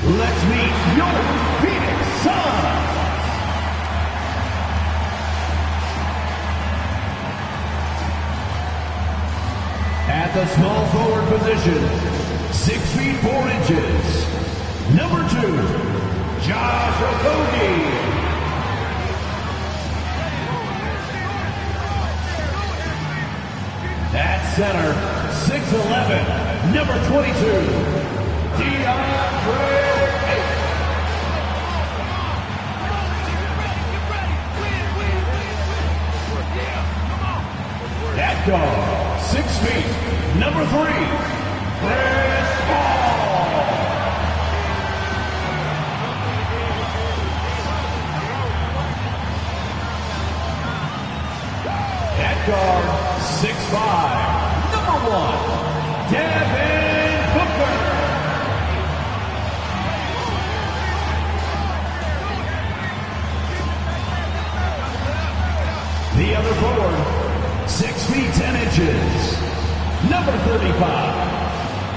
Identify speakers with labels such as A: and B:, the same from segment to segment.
A: Let's meet your Phoenix Suns! At the small forward position, 6 feet 4 inches, number 2, Josh Okogie. At center, 6'11", number 22, DeAndre. At guard, 6 feet, number 3, Chris Paul. At guard, 6'5", number 1, Devin Booker. The other forward, 6 feet 10 inches, number 35,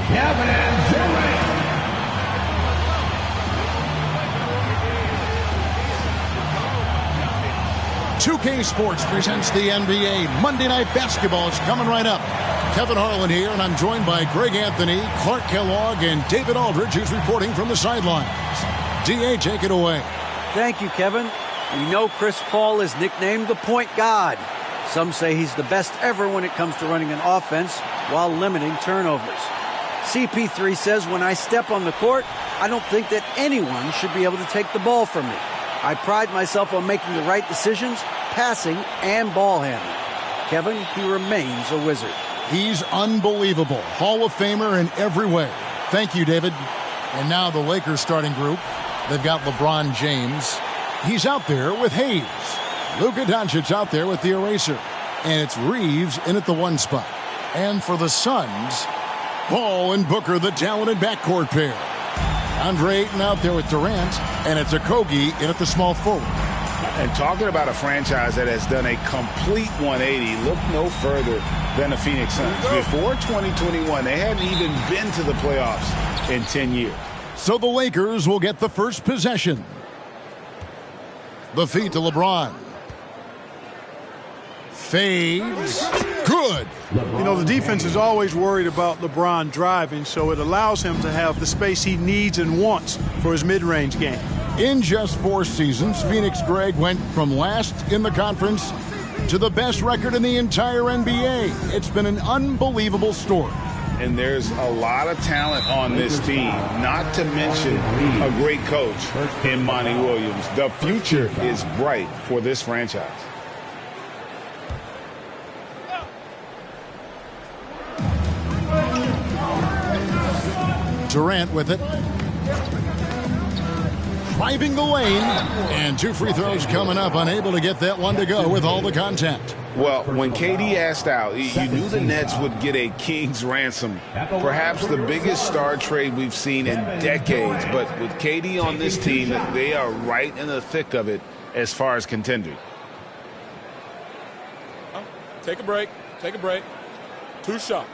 A: Kevin Durant.
B: 2K Sports presents the NBA. Monday Night Basketball is coming right up. Kevin Harlan here, and I'm joined by Greg Anthony, Clark Kellogg, and David Aldridge, who's reporting from the sidelines. D.A., take it away.
C: Thank you, Kevin. We know Chris Paul is nicknamed the point god. Some say he's the best ever when it comes to running an offense while limiting turnovers. CP3 says, when I step on the court, I don't think that anyone should be able to take the ball from me. I pride myself on making the right decisions, passing and ball handling. Kevin, he remains a wizard.
B: He's unbelievable. Hall of Famer in every way. Thank you, David. And now the Lakers starting group. They've got LeBron James. He's out there with Hayes. Luka Doncic out there with the eraser. And it's Reeves in at the 1 spot. And for the Suns, Paul and Booker, the talented backcourt pair. Andre Ayton out there with Durant, and it's aRcADe in at the small forward.
D: And talking about a franchise that has done a complete 180, look no further than the Phoenix Suns. Before 2021, they hadn't even been to the playoffs in 10 years.
B: So the Lakers will get the first possession. The feed to LeBron. Fades. Good.
E: You know, the defense is always worried about LeBron driving, so it allows him to have the space he needs and wants for his mid-range game.
B: In just 4 seasons, Phoenix, Greg, went from last in the conference to the best record in the entire NBA. It's been an unbelievable story.
D: And there's a lot of talent on this team, not to mention a great coach in Monty Williams. The future is bright for this franchise.
B: Durant with it. Driving the lane. And 2 free throws coming up, unable to get that one to go with all the contact.
D: Well, when KD asked out, you knew the Nets would get a king's ransom. Perhaps the biggest star trade we've seen in decades. But with KD on this team, they are right in the thick of it as far as contenders.
F: Take a break. Take a break. 2 shots.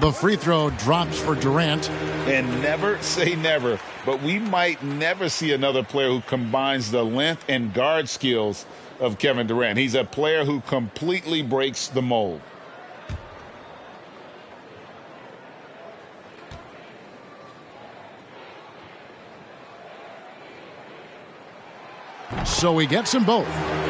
B: The free throw drops for Durant.
D: And never say never, but we might never see another player who combines the length and guard skills of Kevin Durant. He's a player who completely breaks the mold.
B: So he gets them both.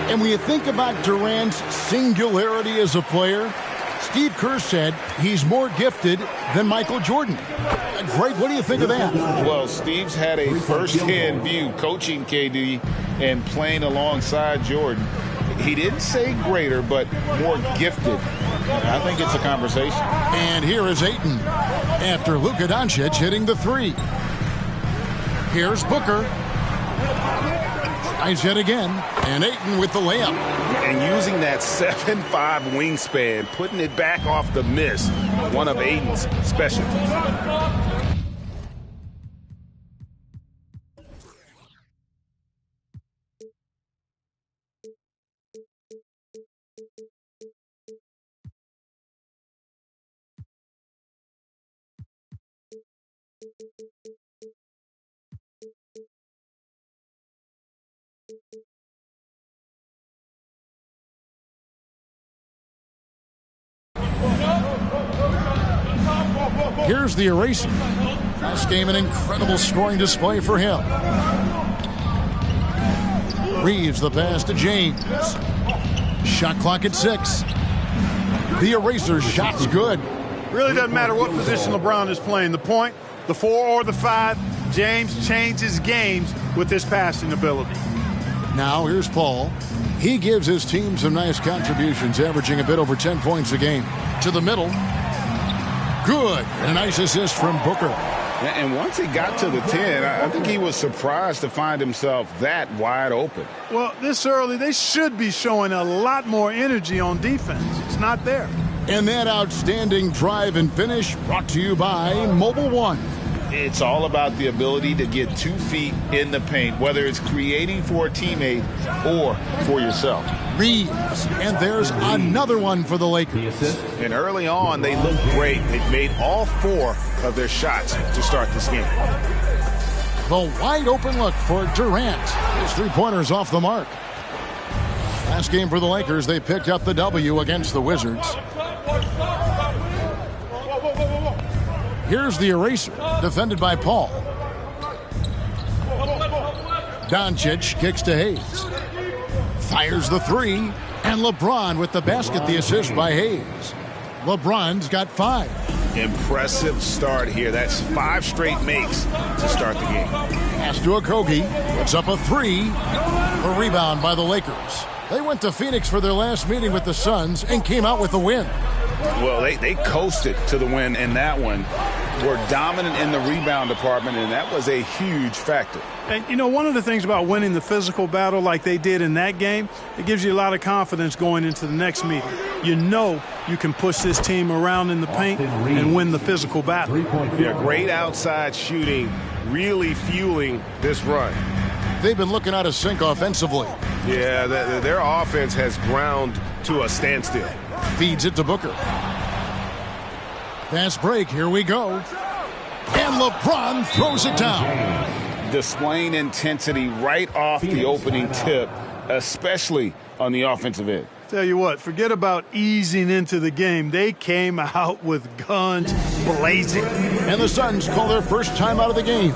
B: And when you think about Durant's singularity as a player, Steve Kerr said he's more gifted than Michael Jordan. Greg, what do you think of that?
D: Well, Steve's had a first-hand view coaching KD and playing alongside Jordan. He didn't say greater, but more gifted. I think it's a conversation.
B: And here is Ayton after Luka Doncic hitting the 3. Here's Booker. Tries it again, and Ayton with the layup.
D: And using that 7'5" wingspan, putting it back off the miss, one of Ayton's specialties.
B: Here's the eraser. Last game, an incredible scoring display for him. Reeves the pass to James. Shot clock at 6. The eraser shot's good.
E: Really doesn't matter what position LeBron is playing, the point, the 4 or the 5, James changes games with his passing ability.
B: Now here's Paul. He gives his team some nice contributions, averaging a bit over 10 points a game. To the middle. Good. And a nice assist from Booker.
D: And once he got to the 10, I think he was surprised to find himself that wide open.
E: Well, this early, they should be showing a lot more energy on defense. It's not there.
B: And that outstanding drive and finish brought to you by Mobile One.
D: It's all about the ability to get 2 feet in the paint, whether it's creating for a teammate or for yourself.
B: Reeves. And there's another one for the Lakers.
D: And early on, they looked great. They've made all 4 of their shots to start this game.
B: The wide open look for Durant. His 3-pointer's off the mark. Last game for the Lakers, they picked up the W against the Wizards. Here's the eraser, defended by Paul. Doncic kicks to Hayes. Fires the 3, and LeBron with the basket, the assist by Hayes. LeBron's got 5.
D: Impressive start here. That's 5 straight makes to start the game.
B: Pass to aRcADe, puts up a 3. A rebound by the Lakers. They went to Phoenix for their last meeting with the Suns and came out with a win.
D: Well, they coasted to the win in that one. Were dominant in the rebound department, and that was a huge factor.
E: And, you know, one of the things about winning the physical battle like they did in that game, it gives you a lot of confidence going into the next meeting. You know you can push this team around in the paint and win the physical battle.
G: Yeah, great outside shooting, really fueling this run.
B: They've been looking out of sync offensively.
G: Yeah, their offense has ground to a standstill.
B: Feeds it to Booker. Fast break, here we go. And LeBron throws it down.
D: Displaying intensity right off the opening tip, especially on the offensive end.
E: Tell you what, forget about easing into the game. They came out with guns blazing.
B: And the Suns call their first time out of the game.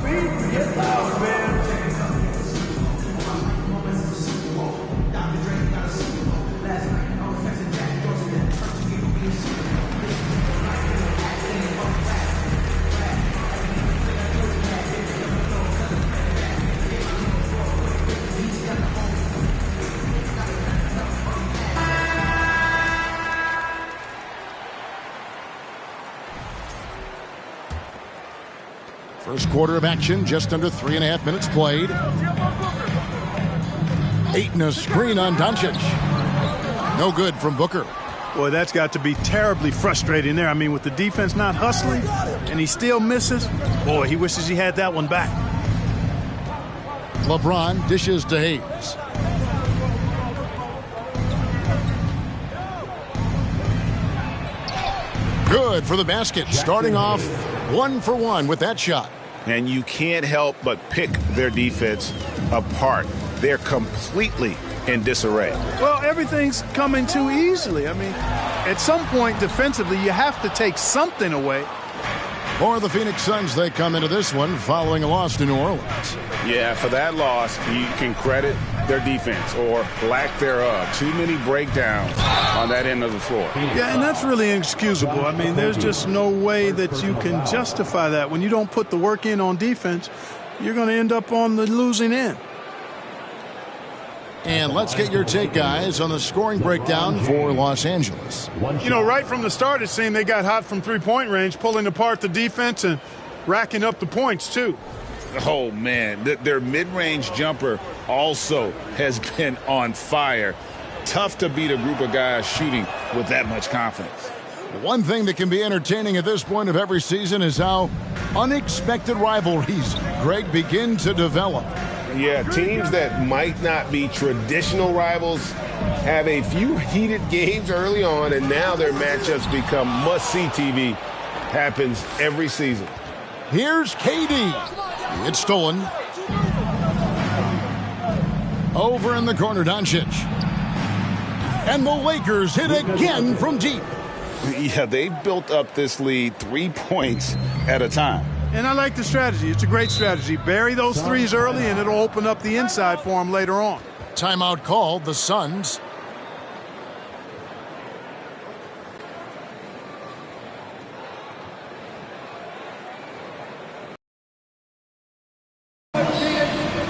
B: First quarter of action, just under 3.5 minutes played. Ayton a screen on Doncic. No good from Booker.
E: Boy, that's got to be terribly frustrating there. I mean, with the defense not hustling and he still misses, boy, he wishes he had that one back.
B: LeBron dishes to Hayes. Good for the basket, starting off 1 for 1 with that shot.
D: And you can't help but pick their defense apart. They're completely in disarray.
E: Well, everything's coming too easily. I mean, at some point defensively, you have to take something away.
B: For the Phoenix Suns, they come into this one following a loss to New Orleans.
D: Yeah, for that loss, you can credit their defense or lack thereof. Too many breakdowns on that end of the floor.
E: Yeah, and that's really inexcusable. I mean, there's just no way that you can justify that. When you don't put the work in on defense, you're going to end up on the losing end.
B: And let's get your take, guys, on the scoring breakdown for Los Angeles.
E: You know, right from the start, it seemed they got hot from three-point range, pulling apart the defense and racking up the points, too.
D: Oh, man, their mid-range jumper also has been on fire. Tough to beat a group of guys shooting with that much confidence.
B: One thing that can be entertaining at this point of every season is how unexpected rivalries, Greg, begin to develop.
G: Yeah, teams that might not be traditional rivals have a few heated games early on, and now their matchups become must-see TV. Happens every season.
B: Here's KD. It's stolen. Over in the corner, Doncic. And the Lakers hit again from deep.
D: Yeah, they built up this lead 3 points at a time.
E: And I like the strategy. It's a great strategy. Bury those threes early, and it'll open up the inside for them later on.
B: Timeout called, the Suns.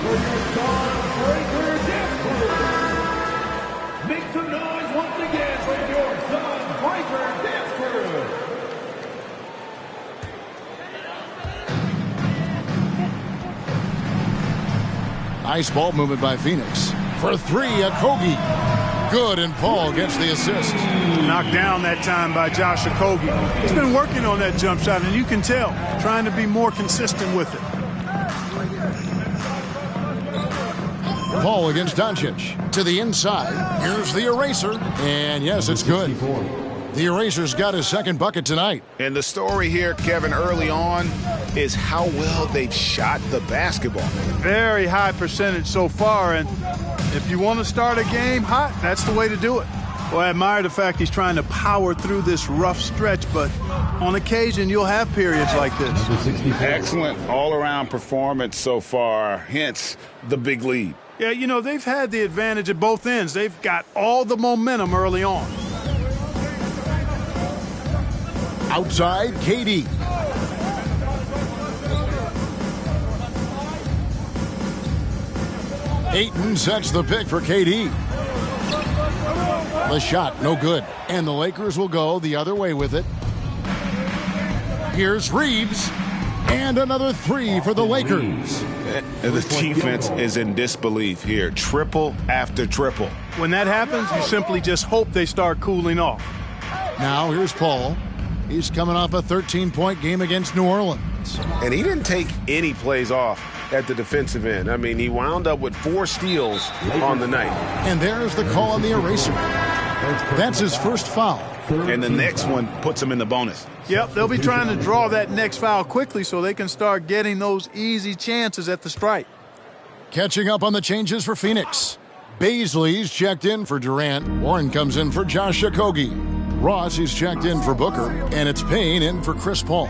A: for your Sunbreaker Dance Crew. Make some noise once again for your Sunbreaker Dance Crew.
B: Nice ball movement by Phoenix. For three, aRcADe. Good, and Paul gets the assist.
E: Knocked down that time by Josh aRcADe. He's been working on that jump shot, and you can tell, trying to be more consistent with it.
B: Paul against Doncic. To the inside. Here's the eraser. And yes, it's good. The eraser's got his second bucket tonight.
D: And the story here, Kevin, early on, is how well they've shot the basketball.
E: Very high percentage so far, and if you want to start a game hot, that's the way to do it. Well, I admire the fact he's trying to power through this rough stretch, but on occasion you'll have periods like this.
D: Excellent all-around performance so far, hence the big lead.
E: Yeah, you know, they've had the advantage at both ends. They've got all the momentum early on.
B: Outside, KD. Ayton sets the pick for KD. The shot, no good. And the Lakers will go the other way with it. Here's Reeves. And another three for the Lakers.
D: The defense is in disbelief here. Triple after triple.
E: When that happens, you simply just hope they start cooling off.
B: Now here's Paul. He's coming off a 13-point game against New Orleans.
G: And he didn't take any plays off at the defensive end. I mean, he wound up with 4 steals on the night.
B: And there's the call on the eraser. That's his first foul.
D: And the next one puts him in the bonus.
E: Yep, they'll be trying to draw that next foul quickly so they can start getting those easy chances at the stripe.
B: Catching up on the changes for Phoenix. Baisley's checked in for Durant. Warren comes in for Josh aRcADe. Ross is checked in for Booker. And it's Payne in for Chris Paul.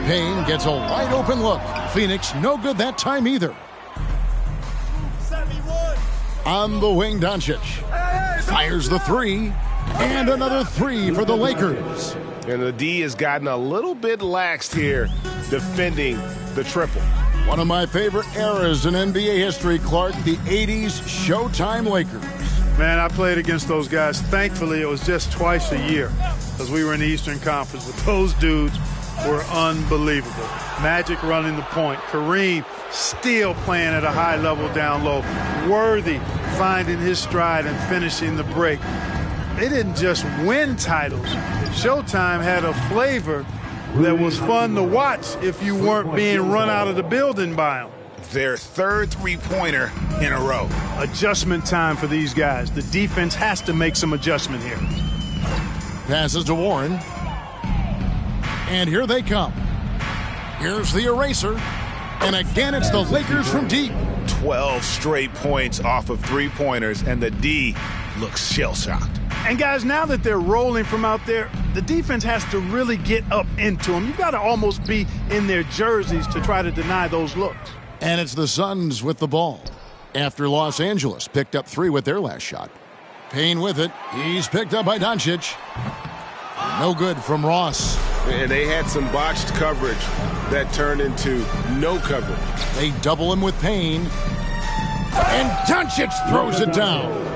B: Payne gets a wide open look. Phoenix no good that time either. On the wing, Doncic. Fires the three. And another three for the Lakers.
G: And the D has gotten a little bit laxed here defending the triple.
B: One of my favorite eras in NBA history, Clark, the 80s Showtime Lakers.
E: Man, I played against those guys. Thankfully, it was just twice a year because we were in the Eastern Conference. But those dudes were unbelievable. Magic running the point. Kareem still playing at a high level down low. Worthy finding his stride and finishing the break. They didn't just win titles. Showtime had a flavor that was fun to watch if you weren't being run out of the building by them.
D: Their third three-pointer in a row.
E: Adjustment time for these guys. The defense has to make some adjustment here.
B: Passes to Warren. And here they come. Here's the eraser. And again, it's the Lakers from deep.
D: 12 straight points off of three-pointers, and the D looks shell-shocked.
E: And guys, now that they're rolling from out there, the defense has to really get up into them. You've got to almost be in their jerseys to try to deny those looks.
B: And it's the Suns with the ball. After Los Angeles picked up 3 with their last shot. Payne with it. He's picked up by Doncic. No good from Ross.
G: And they had some botched coverage that turned into no coverage.
B: They double him with Payne. And Doncic throws it down.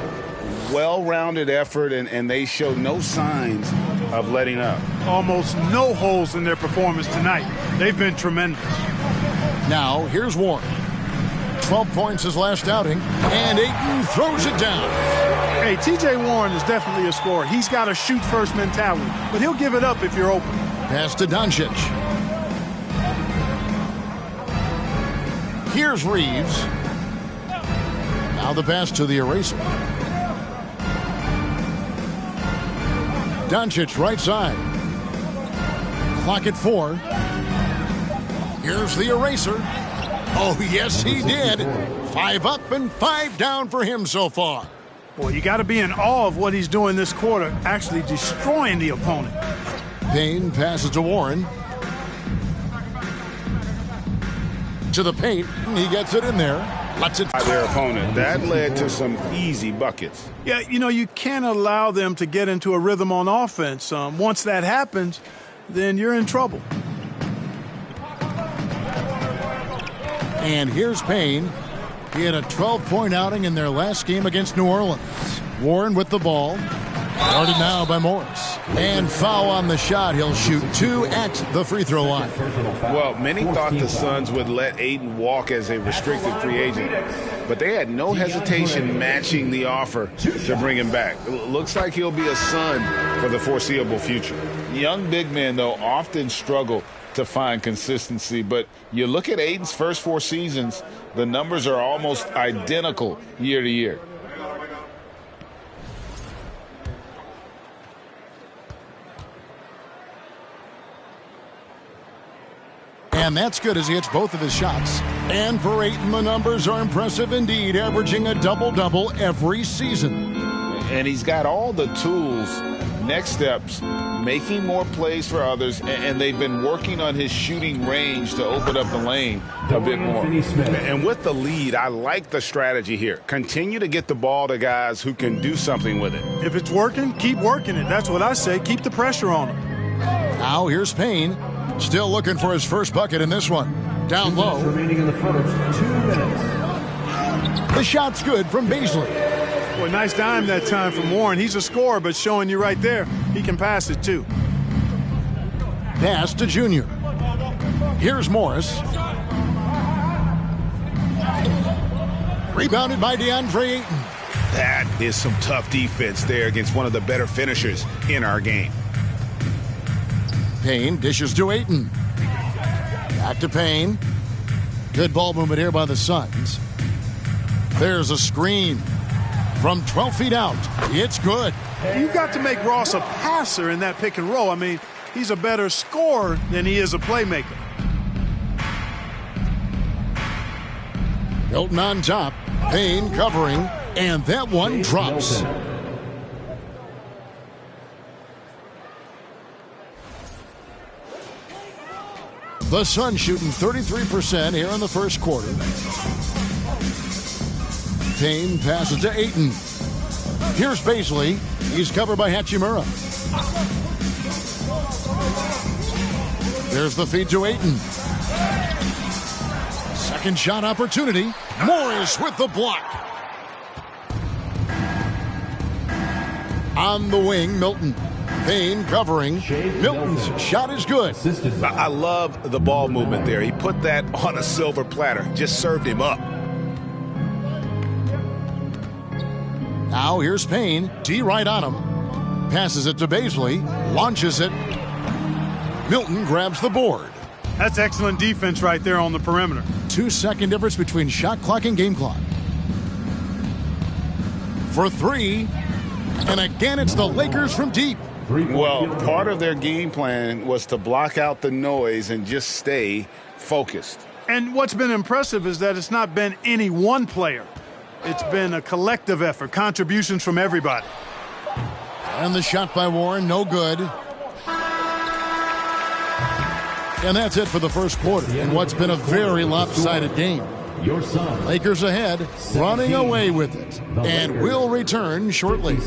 D: Well-rounded effort, and they show no signs of letting up.
E: Almost no holes in their performance tonight. They've been tremendous.
B: Now, here's Warren. 12 points his last outing, and Ayton throws it down.
E: Hey, T.J. Warren is definitely a scorer. He's got a shoot-first mentality, but he'll give it up if you're open.
B: Pass to Doncic. Here's Reeves. Now the pass to the eraser. Doncic right side. Clock at 4. Here's the eraser. Oh, yes, he did. 5 up and 5 down for him so far.
E: Boy, you got to be in awe of what he's doing this quarter, actually destroying the opponent.
B: Payne passes to Warren. To the paint. He gets it in there. Lets it
G: By their opponent. That led to some easy buckets.
E: Yeah, you know, you can't allow them to get into a rhythm on offense. Once that happens, then you're in trouble.
B: And here's Payne. He had a 12-point outing in their last game against New Orleans. Warren with the ball. Guarded now by Morris. And foul on the shot. He'll shoot 2 at the free throw line.
D: Well, many thought the Suns would let Ayton walk as a restricted free agent, but they had no hesitation matching the offer to bring him back. Looks like he'll be a Sun for the foreseeable future. Young big men, though, often struggle to find consistency, but you look at Ayton's first 4 seasons, the numbers are almost identical year to year.
B: And that's good as he hits both of his shots. And for Ayton, the numbers are impressive indeed, averaging a double-double every season.
D: And he's got all the tools, next steps, making more plays for others, and they've been working on his shooting range to open up the lane a bit more. And with the lead, I like the strategy here. Continue to get the ball to guys who can do something with it.
E: If it's working, keep working it. That's what I say. Keep the pressure on him.
B: Now here's Payne. Still looking for his first bucket in this one. Down low.
A: Remaining in the first, 2 minutes.
B: The shot's good from Beasley.
E: Boy, nice dime that time from Warren. He's a scorer, but showing you right there, he can pass it too.
B: Pass to Junior. Here's Morris. Rebounded by DeAndre Ayton.
D: That is some tough defense there against one of the better finishers in our game.
B: Payne dishes to Ayton. Back to Payne. Good ball movement here by the Suns. There's a screen from 12 feet out. It's good.
E: You've got to make Ross a passer in that pick and roll. I mean, he's a better scorer than he is a playmaker.
B: Hilton on top. Payne covering. And that one drops. The Suns shooting 33% here in the first quarter. Payne passes to Ayton. Here's Beasley. He's covered by Hachimura. There's the feed to Ayton. Second shot opportunity. Morris with the block. On the wing, Milton. Payne covering. Milton's shot is good.
D: I love the ball movement there. He put that on a silver platter. Just served him up.
B: Now here's Payne. D right on him. Passes it to Beasley. Launches it. Milton grabs the board.
E: That's excellent defense right there on the perimeter.
B: 2-second difference between shot clock and game clock. For 3. And again, it's the Lakers from deep.
D: Well, part of their game plan was to block out the noise and just stay focused.
E: And what's been impressive is that it's not been any one player. It's been a collective effort, contributions from everybody.
B: And the shot by Warren, no good. And that's it for the first quarter in what's been a very lopsided game.
A: Your son.
B: Lakers ahead, running away with it. And will return shortly.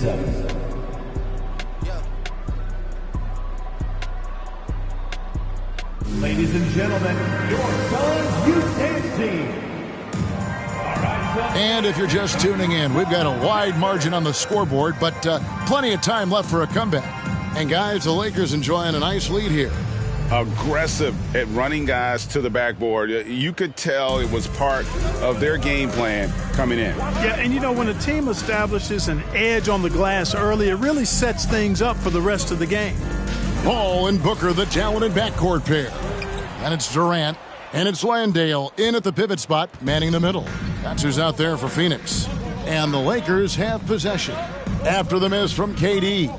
A: Ladies and gentlemen, your son's youth dance team.
B: And if you're just tuning in, we've got a wide margin on the scoreboard, but plenty of time left for a comeback. And guys, the Lakers enjoying a nice lead here.
D: Aggressive at running guys to the backboard. You could tell it was part of their game plan coming in.
E: Yeah, and you know, when a team establishes an edge on the glass early, it really sets things up for the rest of the game.
B: Paul and Booker, the talented backcourt pair. And it's Durant, and it's Landale in at the pivot spot, manning the middle. That's who's out there for Phoenix. And the Lakers have possession after the miss from KD.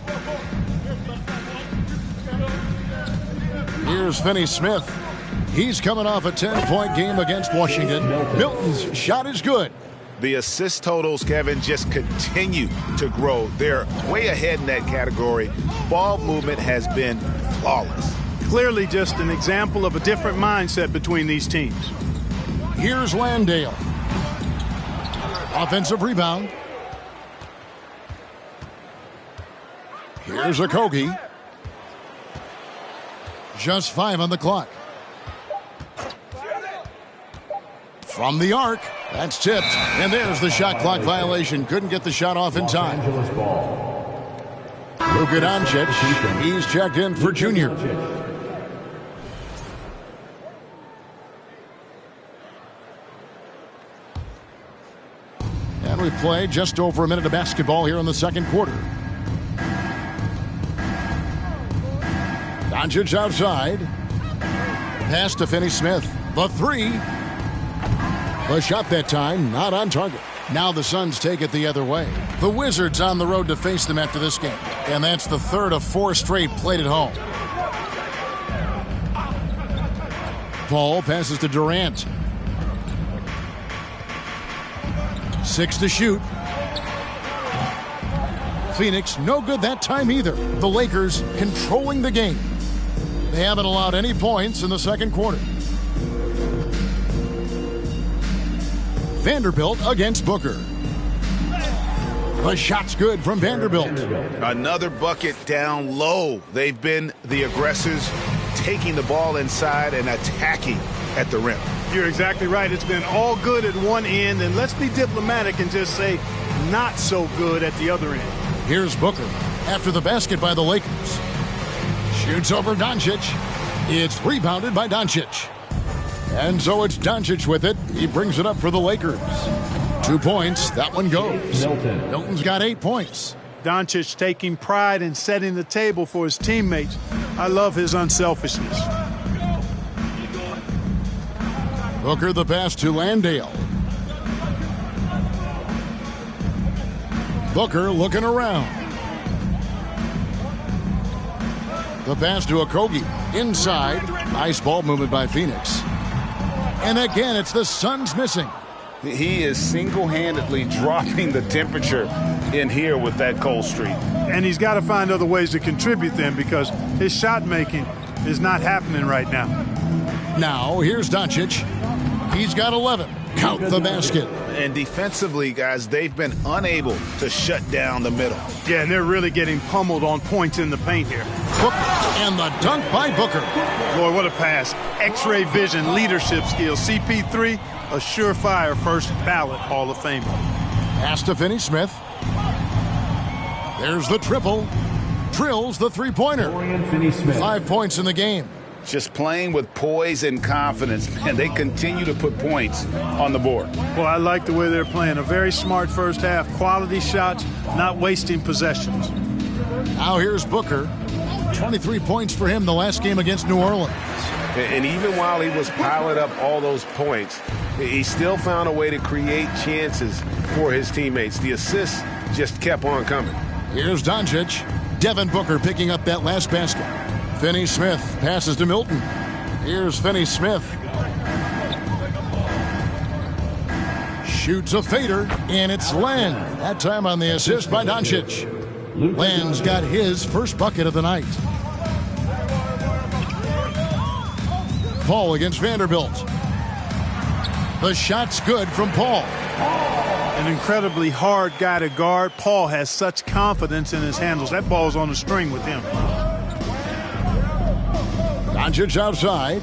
B: Here's Finney-Smith. He's coming off a 10-point game against Washington. Milton's shot is good.
D: The assist totals, Kevin, just continue to grow. They're way ahead in that category. Ball movement has been flawless.
E: Clearly just an example of a different mindset between these teams.
B: Here's Landale. Offensive rebound. Here's Akogi. Just 5 on the clock. From the arc, that's tipped. And there's the shot clock violation. Couldn't get the shot off in time. Luka Doncic, he's checked in for Junior. And we play just over a minute of basketball here in the second quarter. Doncic outside. Pass to Finney-Smith. The three. The shot that time, not on target. Now the Suns take it the other way. The Wizards on the road to face them after this game. And that's the third of 4 straight played at home. Paul passes to Durant. 6 to shoot. Phoenix, no good that time either. The Lakers controlling the game. They haven't allowed any points in the second quarter. Vanderbilt against Booker. The shot's good from Vanderbilt.
D: Another bucket down low. They've been the aggressors, taking the ball inside and attacking at the rim.
E: You're exactly right. It's been all good at one end, and let's be diplomatic and just say not so good at the other end.
B: Here's Booker after the basket by the Lakers. Shoots over Doncic. It's rebounded by Doncic. And so it's Doncic with it. He brings it up for the Lakers. 2 points. That one goes. Milton's got 8 points.
E: Doncic taking pride in setting the table for his teammates. I love his unselfishness.
B: Booker the pass to Landale. Booker looking around. The pass to aRcADe. Inside. Nice ball movement by Phoenix. And again, it's the Suns missing.
D: He is single-handedly dropping the temperature in here with that cold streak.
E: And he's got to find other ways to contribute them because his shot making is not happening right now.
B: Now, here's Doncic. He's got 11. Count the basket.
D: And defensively, guys, they've been unable to shut down the middle.
E: Yeah, and they're really getting pummeled on points in the paint here.
B: Booker, and the dunk by Booker.
E: Boy, what a pass. X-ray vision, leadership skills. CP3, a surefire first ballot Hall of Famer.
B: Pass to Finney-Smith. There's the triple. Drills the three-pointer. 5 points in the game.
D: Just playing with poise and confidence, and they continue to put points on the board.
E: Well, I like the way they're playing. A very smart first half. Quality shots, not wasting possessions.
B: Now here's Booker. 23 points for him the last game against New Orleans.
G: And even while he was piling up all those points, he still found a way to create chances for his teammates. The assists just kept on coming.
B: Here's Doncic. Devin Booker picking up that last basket. Finney-Smith passes to Milton. Here's Finney-Smith. Shoots a fader, and it's Len. That time on the assist by Doncic. Len's got his first bucket of the night. Paul against Vanderbilt. The shot's good from Paul.
E: An incredibly hard guy to guard. Paul has such confidence in his handles. That ball's on the string with him.
B: Doncic outside.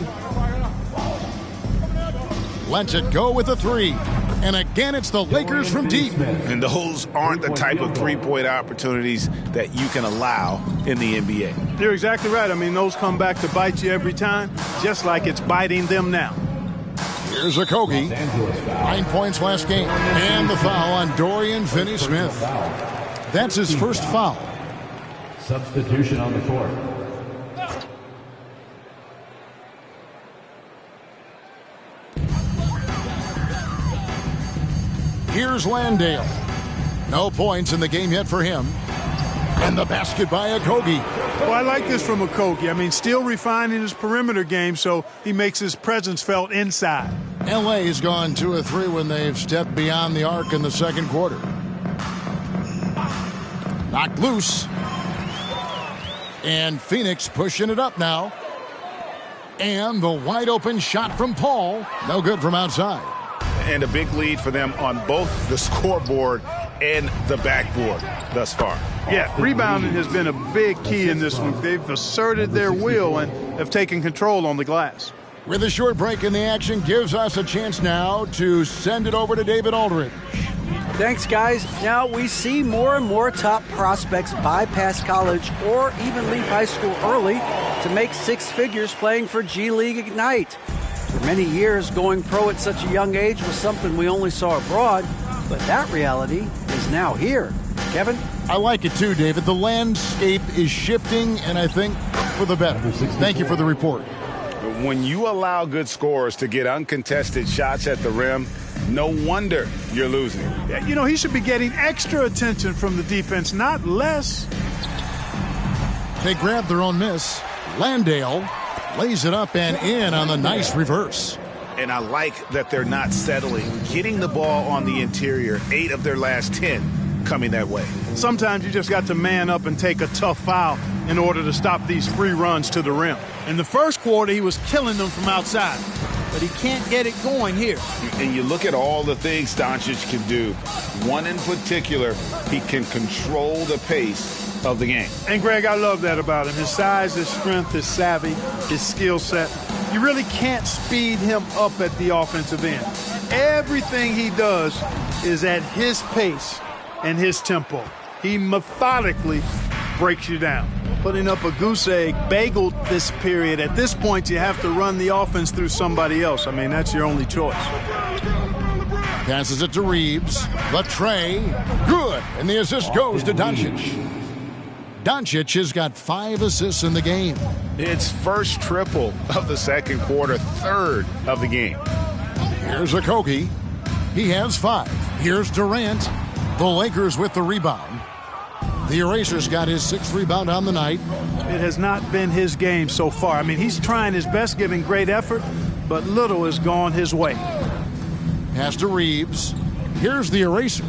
B: Lets it go with a three. And again, it's the Lakers from deep.
D: And those aren't the type of three-point opportunities that you can allow in the NBA.
E: You're exactly right. I mean, those come back to bite you every time, just like it's biting them now.
B: Here's aRcADe. 9 points last game. And the foul on Dorian Finney-Smith. That's his first foul.
A: Substitution on the court.
B: Here's Landale. No points in the game yet for him. And the basket by aRcADe.
E: Well, I like this from aRcADe. I mean, still refining his perimeter game so he makes his presence felt inside.
B: LA's gone 2 of 3 when they've stepped beyond the arc in the second quarter. Knocked loose. And Phoenix pushing it up now. And the wide open shot from Paul. No good from outside.
D: And a big lead for them on both the scoreboard and the backboard thus far.
E: Yeah, rebounding has been a big key in this one. They've asserted their will and have taken control on the glass.
B: With a short break in the action, gives us a chance now to send it over to David Aldridge.
C: Thanks, guys. Now we see more and more top prospects bypass college or even leave high school early to make six figures playing for G League Ignite. For many years, going pro at such a young age was something we only saw abroad, but that reality is now here. Kevin?
B: I like it too, David. The landscape is shifting, and I think for the better. Thank you for the report.
D: When you allow good scorers to get uncontested shots at the rim, no wonder you're losing.
E: You know, he should be getting extra attention from the defense, not less.
B: They grab their own miss. Landale lays it up and in on the nice reverse.
D: And I like that they're not settling, getting the ball on the interior, 8 of their last 10 coming that way.
E: Sometimes you just got to man up and take a tough foul in order to stop these free runs to the rim. In the first quarter, he was killing them from outside, but he can't get it going here.
D: And you look at all the things Doncic can do. One in particular, he can control the pace of the game.
E: And, Greg, I love that about him. His size, his strength, his savvy, his skill set. You really can't speed him up at the offensive end. Everything he does is at his pace and his tempo. He methodically breaks you down. Putting up a goose egg bagel this period. At this point, you have to run the offense through somebody else. I mean, that's your only choice.
B: Passes it to Reeves. The tray. Good. And the assist goes to Doncic. Doncic has got 5 assists in the game.
D: It's first triple of the second quarter, third of the game.
B: Here's aRcADe. He has 5. Here's Durant. The Lakers with the rebound. The Eraser's got his 6th rebound on the night.
E: It has not been his game so far. I mean, he's trying his best, giving great effort, but little has gone his way.
B: Pass to Reeves. Here's the Eraser.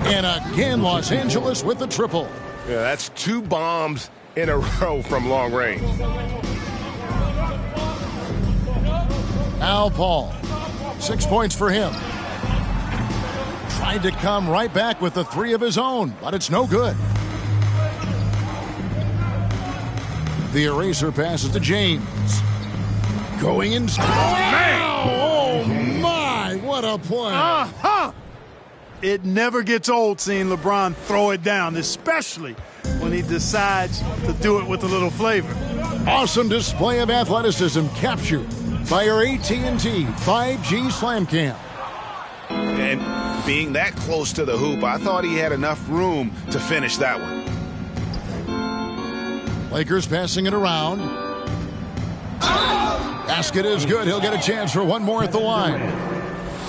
B: And again, Los Angeles with the triple.
G: Yeah, that's 2 bombs in a row from long range.
B: Al Paul. 6 points for him. Tried to come right back with the 3 of his own, but it's no good. The Eraser passes to James. Going in. Oh, my. What a play.
E: It never gets old seeing LeBron throw it down, especially when he decides to do it with a little flavor.
B: Awesome display of athleticism captured by our AT&T 5G Slam Cam.
D: And being that close to the hoop, I thought he had enough room to finish that one.
B: Lakers passing it around. Basket is good. He'll get a chance for one more at the line.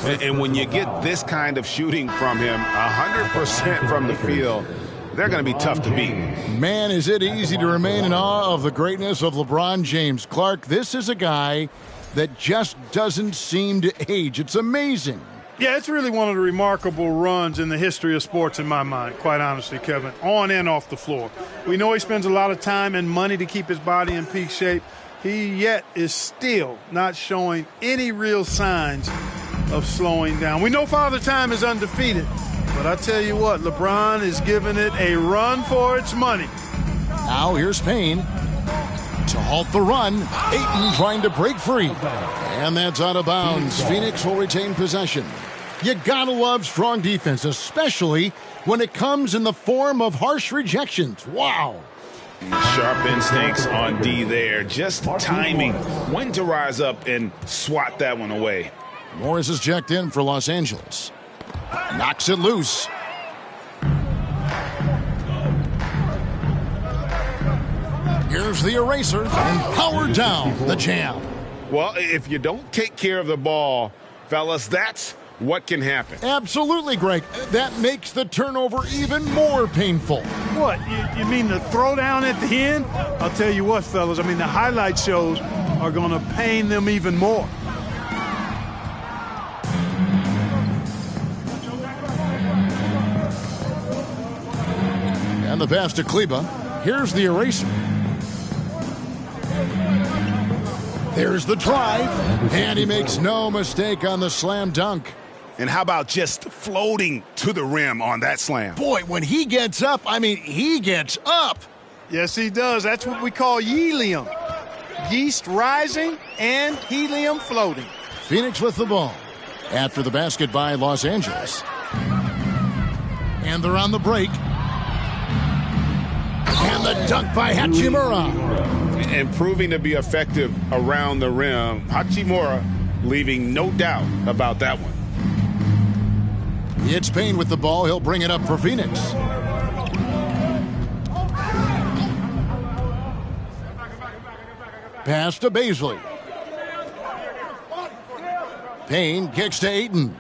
D: And when you get this kind of shooting from him, 100% from the field, they're going to be tough to beat.
B: Man, is it easy to remain in awe of the greatness of LeBron James. Clark, this is a guy that just doesn't seem to age. It's amazing.
E: Yeah, it's really one of the remarkable runs in the history of sports in my mind, quite honestly, Kevin, on and off the floor. We know he spends a lot of time and money to keep his body in peak shape. He yet is still not showing any real signs of slowing down. We know Father Time is undefeated, but I tell you what, LeBron is giving it a run for its money.
B: Now here's Payne to halt the run. Ayton trying to break free. And that's out of bounds. Phoenix will retain possession. You gotta love strong defense, especially when it comes in the form of harsh rejections. Wow.
D: Sharp instincts on D there. Just timing when to rise up and swat that one away.
B: Morris is checked in for Los Angeles. Knocks it loose. Here's the Eraser and powered down the jam.
G: Well, if you don't take care of the ball, fellas, that's what can happen.
B: Absolutely, Greg. That makes the turnover even more painful.
E: What, you mean the throwdown at the end? I'll tell you what, fellas, I mean, the highlight shows are going to pain them even more.
B: And the pass to Kleba. Here's the Eraser. There's the drive, and he makes no mistake on the slam dunk.
D: And how about just floating to the rim on that slam?
B: Boy, when he gets up, I mean, he gets up.
E: Yes, he does. That's what we call helium. yeast rising, and helium floating.
B: Phoenix with the ball. After the basket by Los Angeles. And they're on the break. And the dunk by Hachimura.
D: And proving to be effective around the rim. Hachimura leaving no doubt about that one.
B: It's Payne with the ball. He'll bring it up for Phoenix. Pass to Baisley. Payne kicks to Ayton.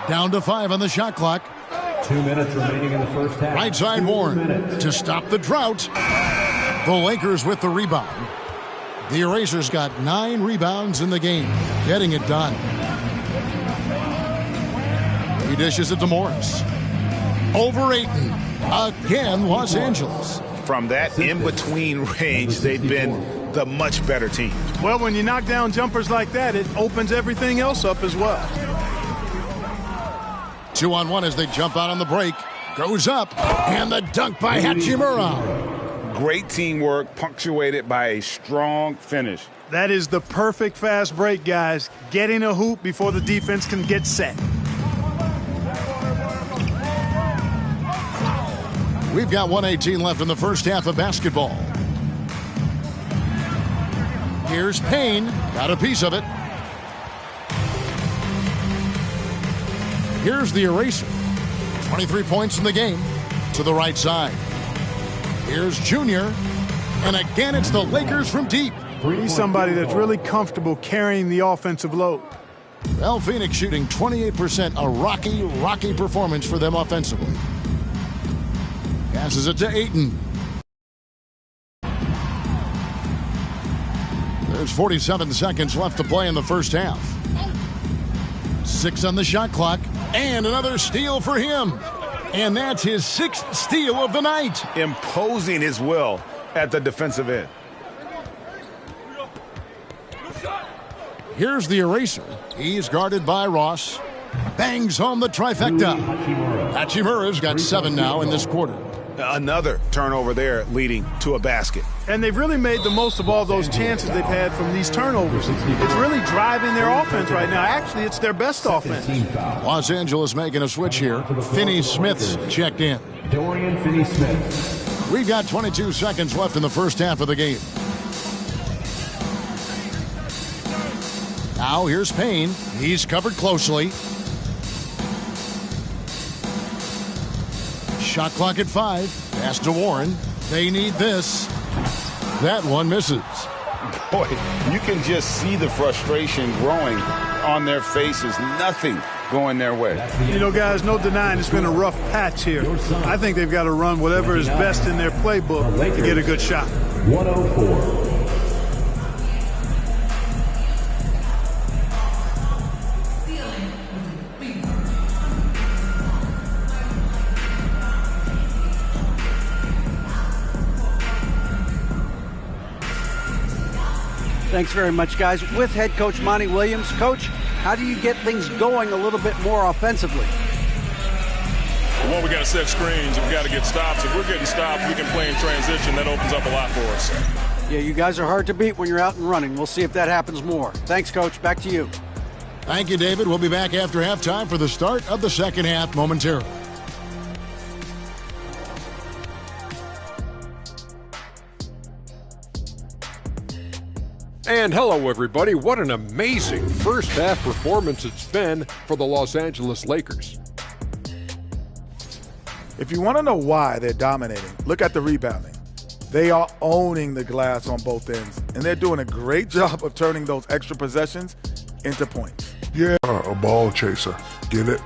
B: Down to 5 on the shot clock.
A: 2 minutes remaining in the first half.
B: Right side Warren to stop the drought. The Lakers with the rebound. The Erasers got 9 rebounds in the game, getting it done. He dishes it to Morris. Over Ayton. Again, Los Angeles.
D: From that in-between range, they've been the much better team.
E: Well, when you knock down jumpers like that, it opens everything else up as well.
B: 2-on-1 as they jump out on the break. Goes up. And the dunk by Hachimura.
D: Great teamwork, punctuated by a strong finish.
E: That is the perfect fast break, guys. Getting a hoop before the defense can get set.
B: We've got 1:18 left in the first half of basketball. Here's Payne. Got a piece of it. Here's the Eraser. 23 points in the game. To the right side. Here's Junior. And again, it's the Lakers from deep.
E: He's somebody that's really comfortable carrying the offensive load.
B: Well, Phoenix shooting 28%. A rocky performance for them offensively. Passes it to Ayton. There's 47 seconds left to play in the first half. 6 on the shot clock. And another steal for him. And that's his 6th steal of the night.
D: Imposing his will at the defensive end.
B: Here's the Eraser. He's guarded by Ross. Bangs home the trifecta. Hachimura's got 7 now in this quarter.
D: Another turnover there leading to a basket.
E: And they've really made the most of all those chances they've had from these turnovers. It's really driving their offense right now. Actually, it's their best offense.
B: Los Angeles making a switch here. Finney-Smith's checked in.
A: Dorian Finney-Smith.
B: We've got 22 seconds left in the first half of the game. Now here's Payne. He's covered closely. Shot clock at 5. Pass to Warren. They need this. That one misses.
D: Boy, you can just see the frustration growing on their faces. Nothing going their way.
E: You know, guys, no denying it's been a rough patch here. I think they've got to run whatever is best in their playbook to get a good shot.
A: 104.
C: Thanks very much, guys. With head coach Monty Williams. Coach, how do you get things going a little bit more offensively?
F: Well, we got to set screens. We got to get stops. If we're getting stops, we can play in transition. That opens up a lot for us.
C: Yeah, you guys are hard to beat when you're out and running. We'll see if that happens more. Thanks, Coach. Back to you.
B: Thank you, David. We'll be back after halftime for the start of the second half momentarily.
H: And hello, everybody. What an amazing first half performance it's been for the Los Angeles Lakers.
I: If you want to know why they're dominating, look at the rebounding. They are owning the glass on both ends, and they're doing a great job of turning those extra possessions into points.
J: Yeah, a ball chaser. Get it?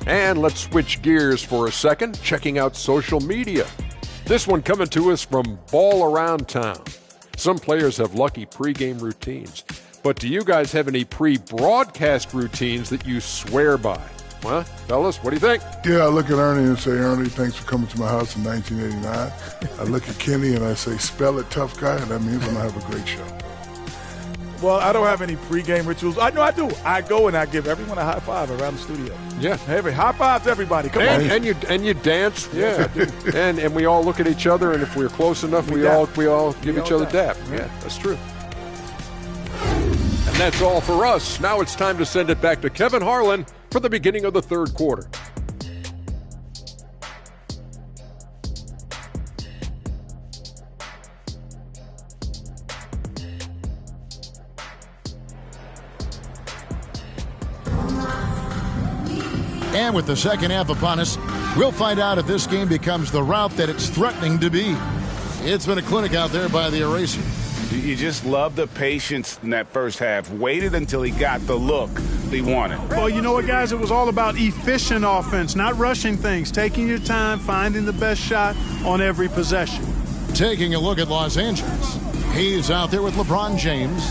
H: And let's switch gears for a second, checking out social media. This one coming to us from Ball Around Town. Some players have lucky pregame routines. But do you guys have any pre-broadcast routines that you swear by? Huh? Fellas, what do you think?
J: Yeah, I look at Ernie and say, Ernie, thanks for coming to my house in 1989. I look at Kenny and I say, spell it tough guy, and that means I'm going to have a great show.
I: Well, I don't have any pregame rituals. I know I do. I go and I give everyone a high five around the studio.
H: Yeah.
I: High five to everybody. Come on.
H: And you dance.
I: Yes,
H: Yeah.
I: I do.
H: and we all look at each other, and if we're close enough, we all give each other dap.
I: Yeah.
H: That's true. And that's all for us. Now it's time to send it back to Kevin Harlan for the beginning of the third quarter.
B: And with the second half upon us, we'll find out if this game becomes the route that it's threatening to be. It's been a clinic out there by the eraser.
D: You just love the patience in that first half. Waited until he got the look he wanted.
E: Well, you know what, guys? It was all about efficient offense, not rushing things, taking your time, finding the best shot on every possession.
B: Taking a look at Los Angeles. He's out there with LeBron James.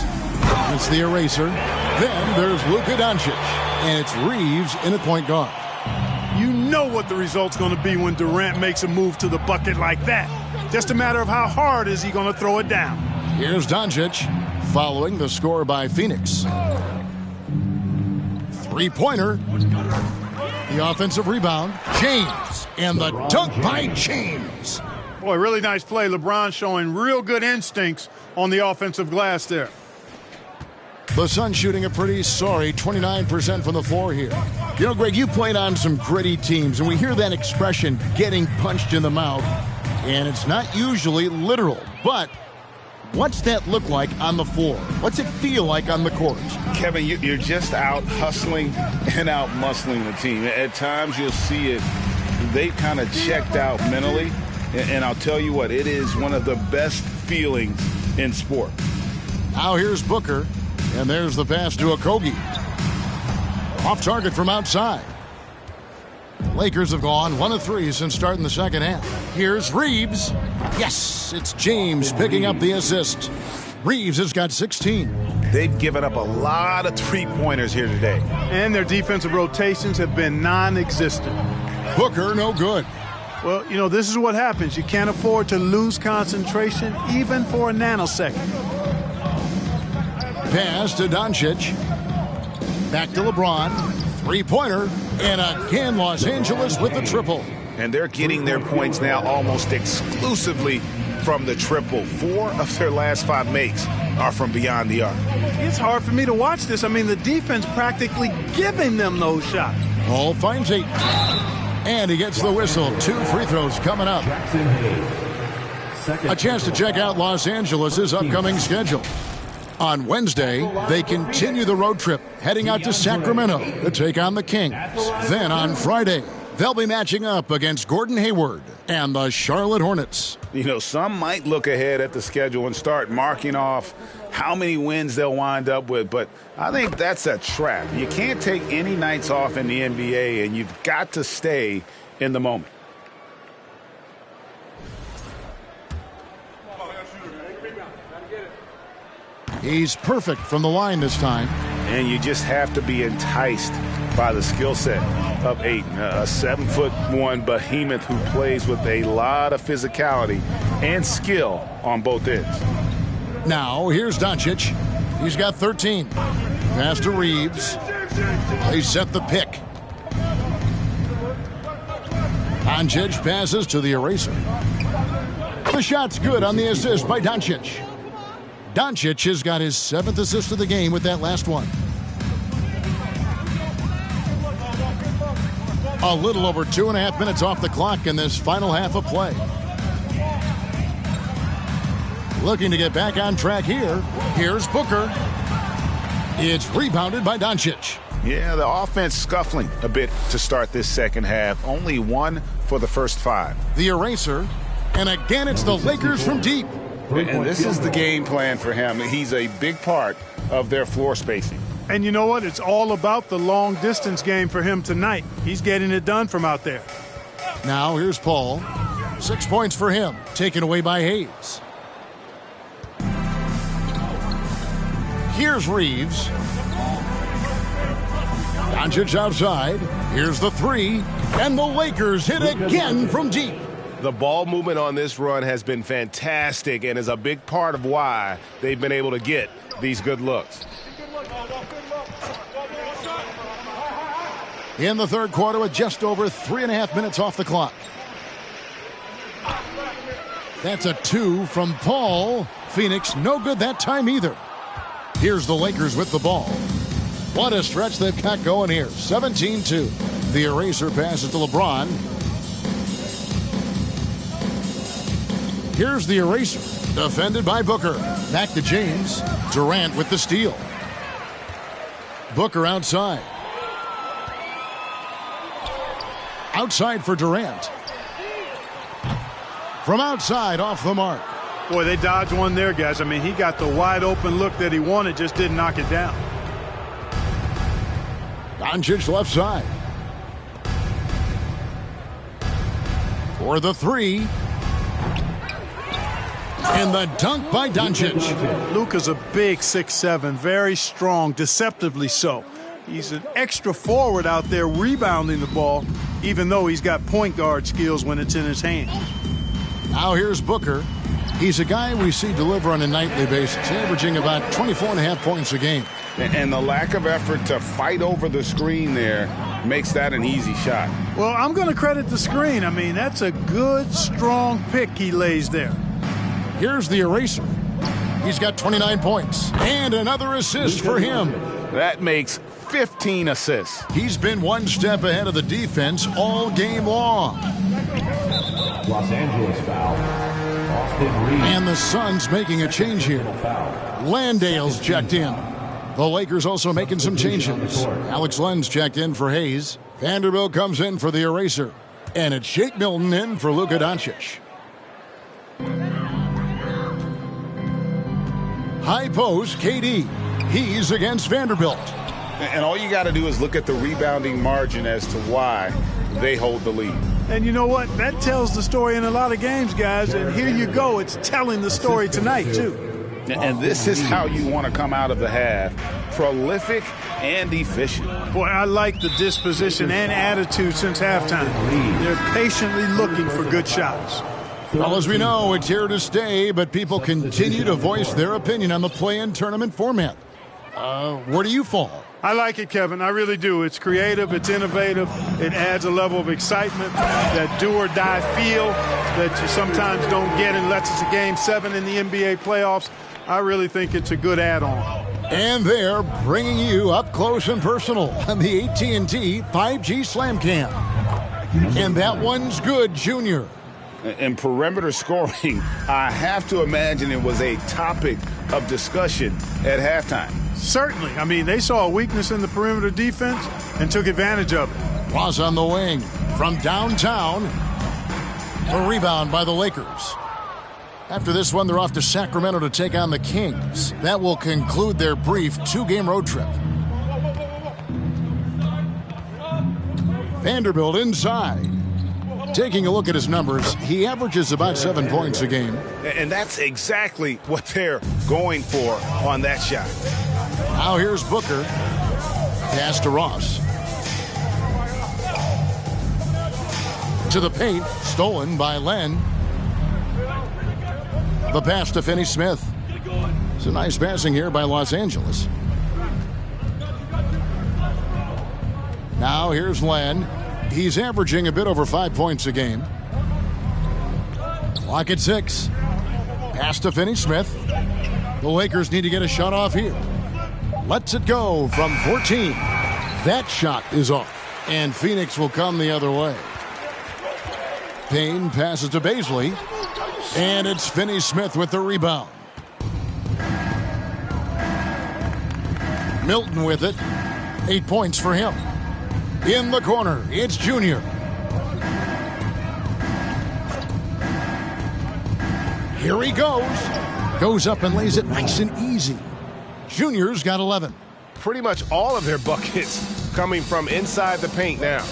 B: It's the eraser. Then there's Luka Doncic. And it's Reeves in at point guard.
E: You know what the result's going to be when Durant makes a move to the bucket like that. Just a matter of how hard is he going to throw it down.
B: Here's Doncic following the score by Phoenix. Three-pointer. The offensive rebound. James. And the dunk by James.
E: Boy, really nice play. LeBron showing real good instincts on the offensive glass there.
B: The Suns shooting a pretty sorry 29% from the floor here. You know, Greg, you played on some gritty teams, and we hear that expression, getting punched in the mouth, and it's not usually literal. But what's that look like on the floor? What's it feel like on the court?
D: Kevin, you're just out hustling and out muscling the team. At times you'll see it. They've kind of checked out mentally, and I'll tell you what, it is one of the best feelings in sport.
B: Now here's Booker. And there's the pass to aRcADe. Off target from outside. The Lakers have gone 1 of 3 since starting the second half. Here's Reeves. Yes, it's James picking up the assist. Reeves has got 16.
D: They've given up a lot of three-pointers here today.
E: And their defensive rotations have been non-existent.
B: Booker, no good.
E: Well, you know, this is what happens. You can't afford to lose concentration even for a nanosecond.
B: Pass to Doncic. Back to LeBron. Three-pointer. And again, Los Angeles with the triple.
D: And they're getting their points now almost exclusively from the triple. 4 of their last 5 makes are from beyond the arc.
E: It's hard for me to watch this. I mean, the defense practically giving them those shots.
B: Hall finds 8. And he gets the whistle. 2 free throws coming up. A chance to check out Los Angeles' upcoming schedule. On Wednesday, they continue the road trip, heading out to Sacramento to take on the Kings. Then on Friday, they'll be matching up against Gordon Hayward and the Charlotte Hornets.
D: You know, some might look ahead at the schedule and start marking off how many wins they'll wind up with, but I think that's a trap. You can't take any nights off in the NBA, and you've got to stay in the moment.
B: He's perfect from the line this time.
D: And you just have to be enticed by the skill set of Ayton, a 7'1" behemoth who plays with a lot of physicality and skill on both ends.
B: Now, here's Doncic. He's got 13. Pass to Reeves. They set the pick. Doncic passes to the eraser. The shot's good on the assist by Doncic. Doncic has got his 7th assist of the game with that last one. A little over 2.5 minutes off the clock in this final half of play. Looking to get back on track here. Here's Booker. It's rebounded by Doncic.
D: Yeah, the offense scuffling a bit to start this second half. Only 1 for the first 5.
B: The eraser. And again, it's the Lakers from deep.
D: And this is the game plan for him. He's a big part of their floor spacing.
E: And you know what? It's all about the long distance game for him tonight. He's getting it done from out there.
B: Now here's Paul. 6 points for him, taken away by Hayes. Here's Reeves. Doncic outside. Here's the 3. And the Lakers hit again from deep.
G: The ball movement on this run has been fantastic and is a big part of why they've been able to get these good looks.
B: In the third quarter with just over 3.5 minutes off the clock. That's a 2 from Paul. Phoenix, no good that time either. Here's the Lakers with the ball. What a stretch they've got going here. 17-2. The eraser passes to LeBron. Here's the eraser. Defended by Booker. Back to James. Durant with the steal. Booker outside. Outside for Durant. From outside, off the mark.
E: Boy, they dodged one there, guys. I mean, he got the wide open look that he wanted, just didn't knock it down.
B: Doncic left side. For the 3. And the dunk by Doncic.
E: Luka's a big 6'7", very strong, deceptively so. He's an extra forward out there rebounding the ball, even though he's got point guard skills when it's in his hand.
B: Now here's Booker. He's a guy we see deliver on a nightly basis, averaging about 24.5 points a game.
D: And the lack of effort to fight over the screen there makes that an easy shot.
E: Well, I'm going to credit the screen. I mean, that's a good, strong pick he lays there.
B: Here's the eraser. He's got 29 points. And another assist for him.
D: That makes 15 assists.
B: He's been one step ahead of the defense all game long.
A: Los Angeles foul. Austin Reeves.
B: And the Suns making a change here. Landale's checked in. The Lakers also making some changes. Alex Len's checked in for Hayes. Vanderbilt comes in for the eraser. And it's Shake Milton in for Luka Doncic. High post, KD. He's against Vanderbilt.
D: And all you got to do is look at the rebounding margin as to why they hold the lead.
E: And you know what? That tells the story in a lot of games, guys. And here you go. It's telling the story tonight, too.
D: And this is how you want to come out of the half. Prolific and efficient.
E: Boy, I like the disposition and attitude since halftime. They're patiently looking for good shots.
B: Well, as we know, it's here to stay, but people continue to voice their opinion on the play-in tournament format. Where do you fall?
E: I like it, Kevin. I really do. It's creative. It's innovative. It adds a level of excitement, that do-or-die feel that you sometimes don't get unless it's a Game 7 in the NBA playoffs. I really think it's a good add-on.
B: And they're bringing you up close and personal on the AT&T 5G Slam Cam. And that one's good, Junior.
D: And perimeter scoring, I have to imagine it was a topic of discussion at halftime.
E: Certainly. I mean, they saw a weakness in the perimeter defense and took advantage of it.
B: Ross on the wing from downtown. A rebound by the Lakers. After this one, they're off to Sacramento to take on the Kings. That will conclude their brief 2-game road trip. Vanderbilt inside. Taking a look at his numbers, he averages about 7 points a game.
D: And that's exactly what they're going for on that shot.
B: Now here's Booker. Pass to Ross. To the paint, stolen by Len. The pass to Finney-Smith. It's a nice passing here by Los Angeles. Now here's Len. He's averaging a bit over 5 points a game. Clock at 6. Pass to Finney-Smith. The Lakers need to get a shot off here. Lets it go from 14. That shot is off. And Phoenix will come the other way. Payne passes to Baisley. And it's Finney-Smith with the rebound. Milton with it. 8 points for him. In the corner, it's Junior. Here he goes. Goes up and lays it nice and easy. Junior's got 11.
G: Pretty much all of their buckets coming from inside the paint now.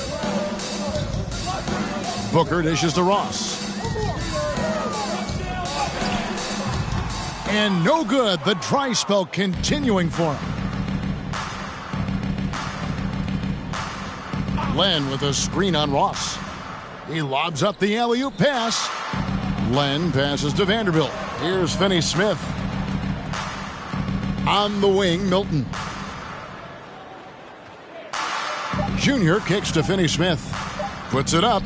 B: Booker dishes to Ross. And no good. The dry spell continuing for him. Len with a screen on Ross. He lobs up the alley-oop pass. Len passes to Vanderbilt. Here's Finney-Smith. On the wing, Milton. Junior kicks to Finney-Smith. Puts it up.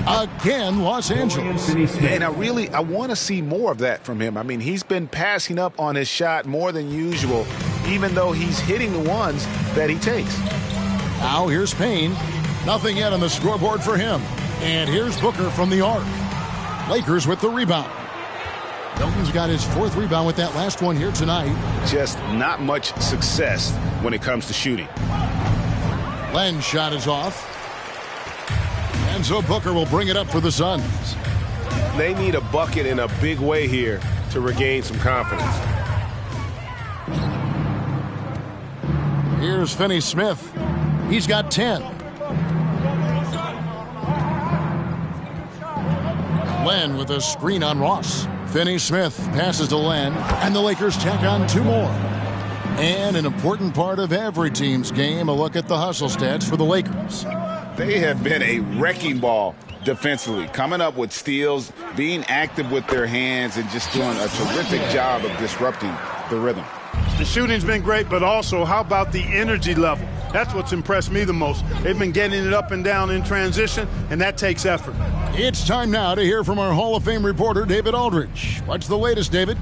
B: Again, Los Angeles.
D: And I want to see more of that from him. I mean, he's been passing up on his shot more than usual, even though he's hitting the ones that he takes.
B: Now here's Payne. Nothing yet on the scoreboard for him. And here's Booker from the arc. Lakers with the rebound. Milton's got his 4th rebound with that last one here tonight.
D: Just not much success when it comes to shooting.
B: Len's shot is off. And so Booker will bring it up for the Suns.
G: They need a bucket in a big way here to regain some confidence.
B: Here's Finney-Smith. He's got 10. Len with a screen on Ross. Finney-Smith passes to Len, and the Lakers tack on 2 more. And an important part of every team's game, a look at the hustle stats for the Lakers.
D: They have been a wrecking ball defensively, coming up with steals, being active with their hands, and just doing a terrific job of disrupting the rhythm.
E: The shooting's been great, but also how about the energy level? That's what's impressed me the most. They've been getting it up and down in transition, and that takes effort.
B: It's time now to hear from our Hall of Fame reporter, David Aldridge. What's the latest, David?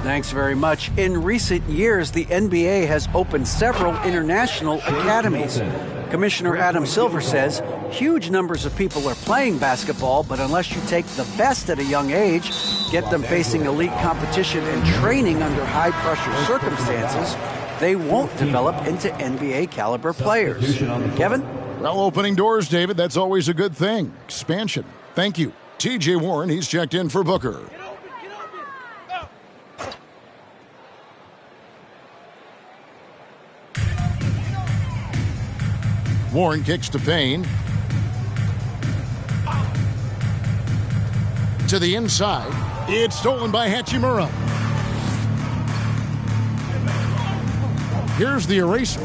C: Thanks very much. In recent years, the NBA has opened several international academies. Commissioner Adam Silver says huge numbers of people are playing basketball, but unless you take the best at a young age, get them facing elite competition and training under high-pressure circumstances, they won't develop into NBA-caliber players. Kevin?
B: Well, opening doors, David, that's always a good thing. Expansion. Thank you. T.J. Warren, he's checked in for Booker. Warren kicks to Payne. To the inside. It's stolen by Hachimura. Here's the eraser.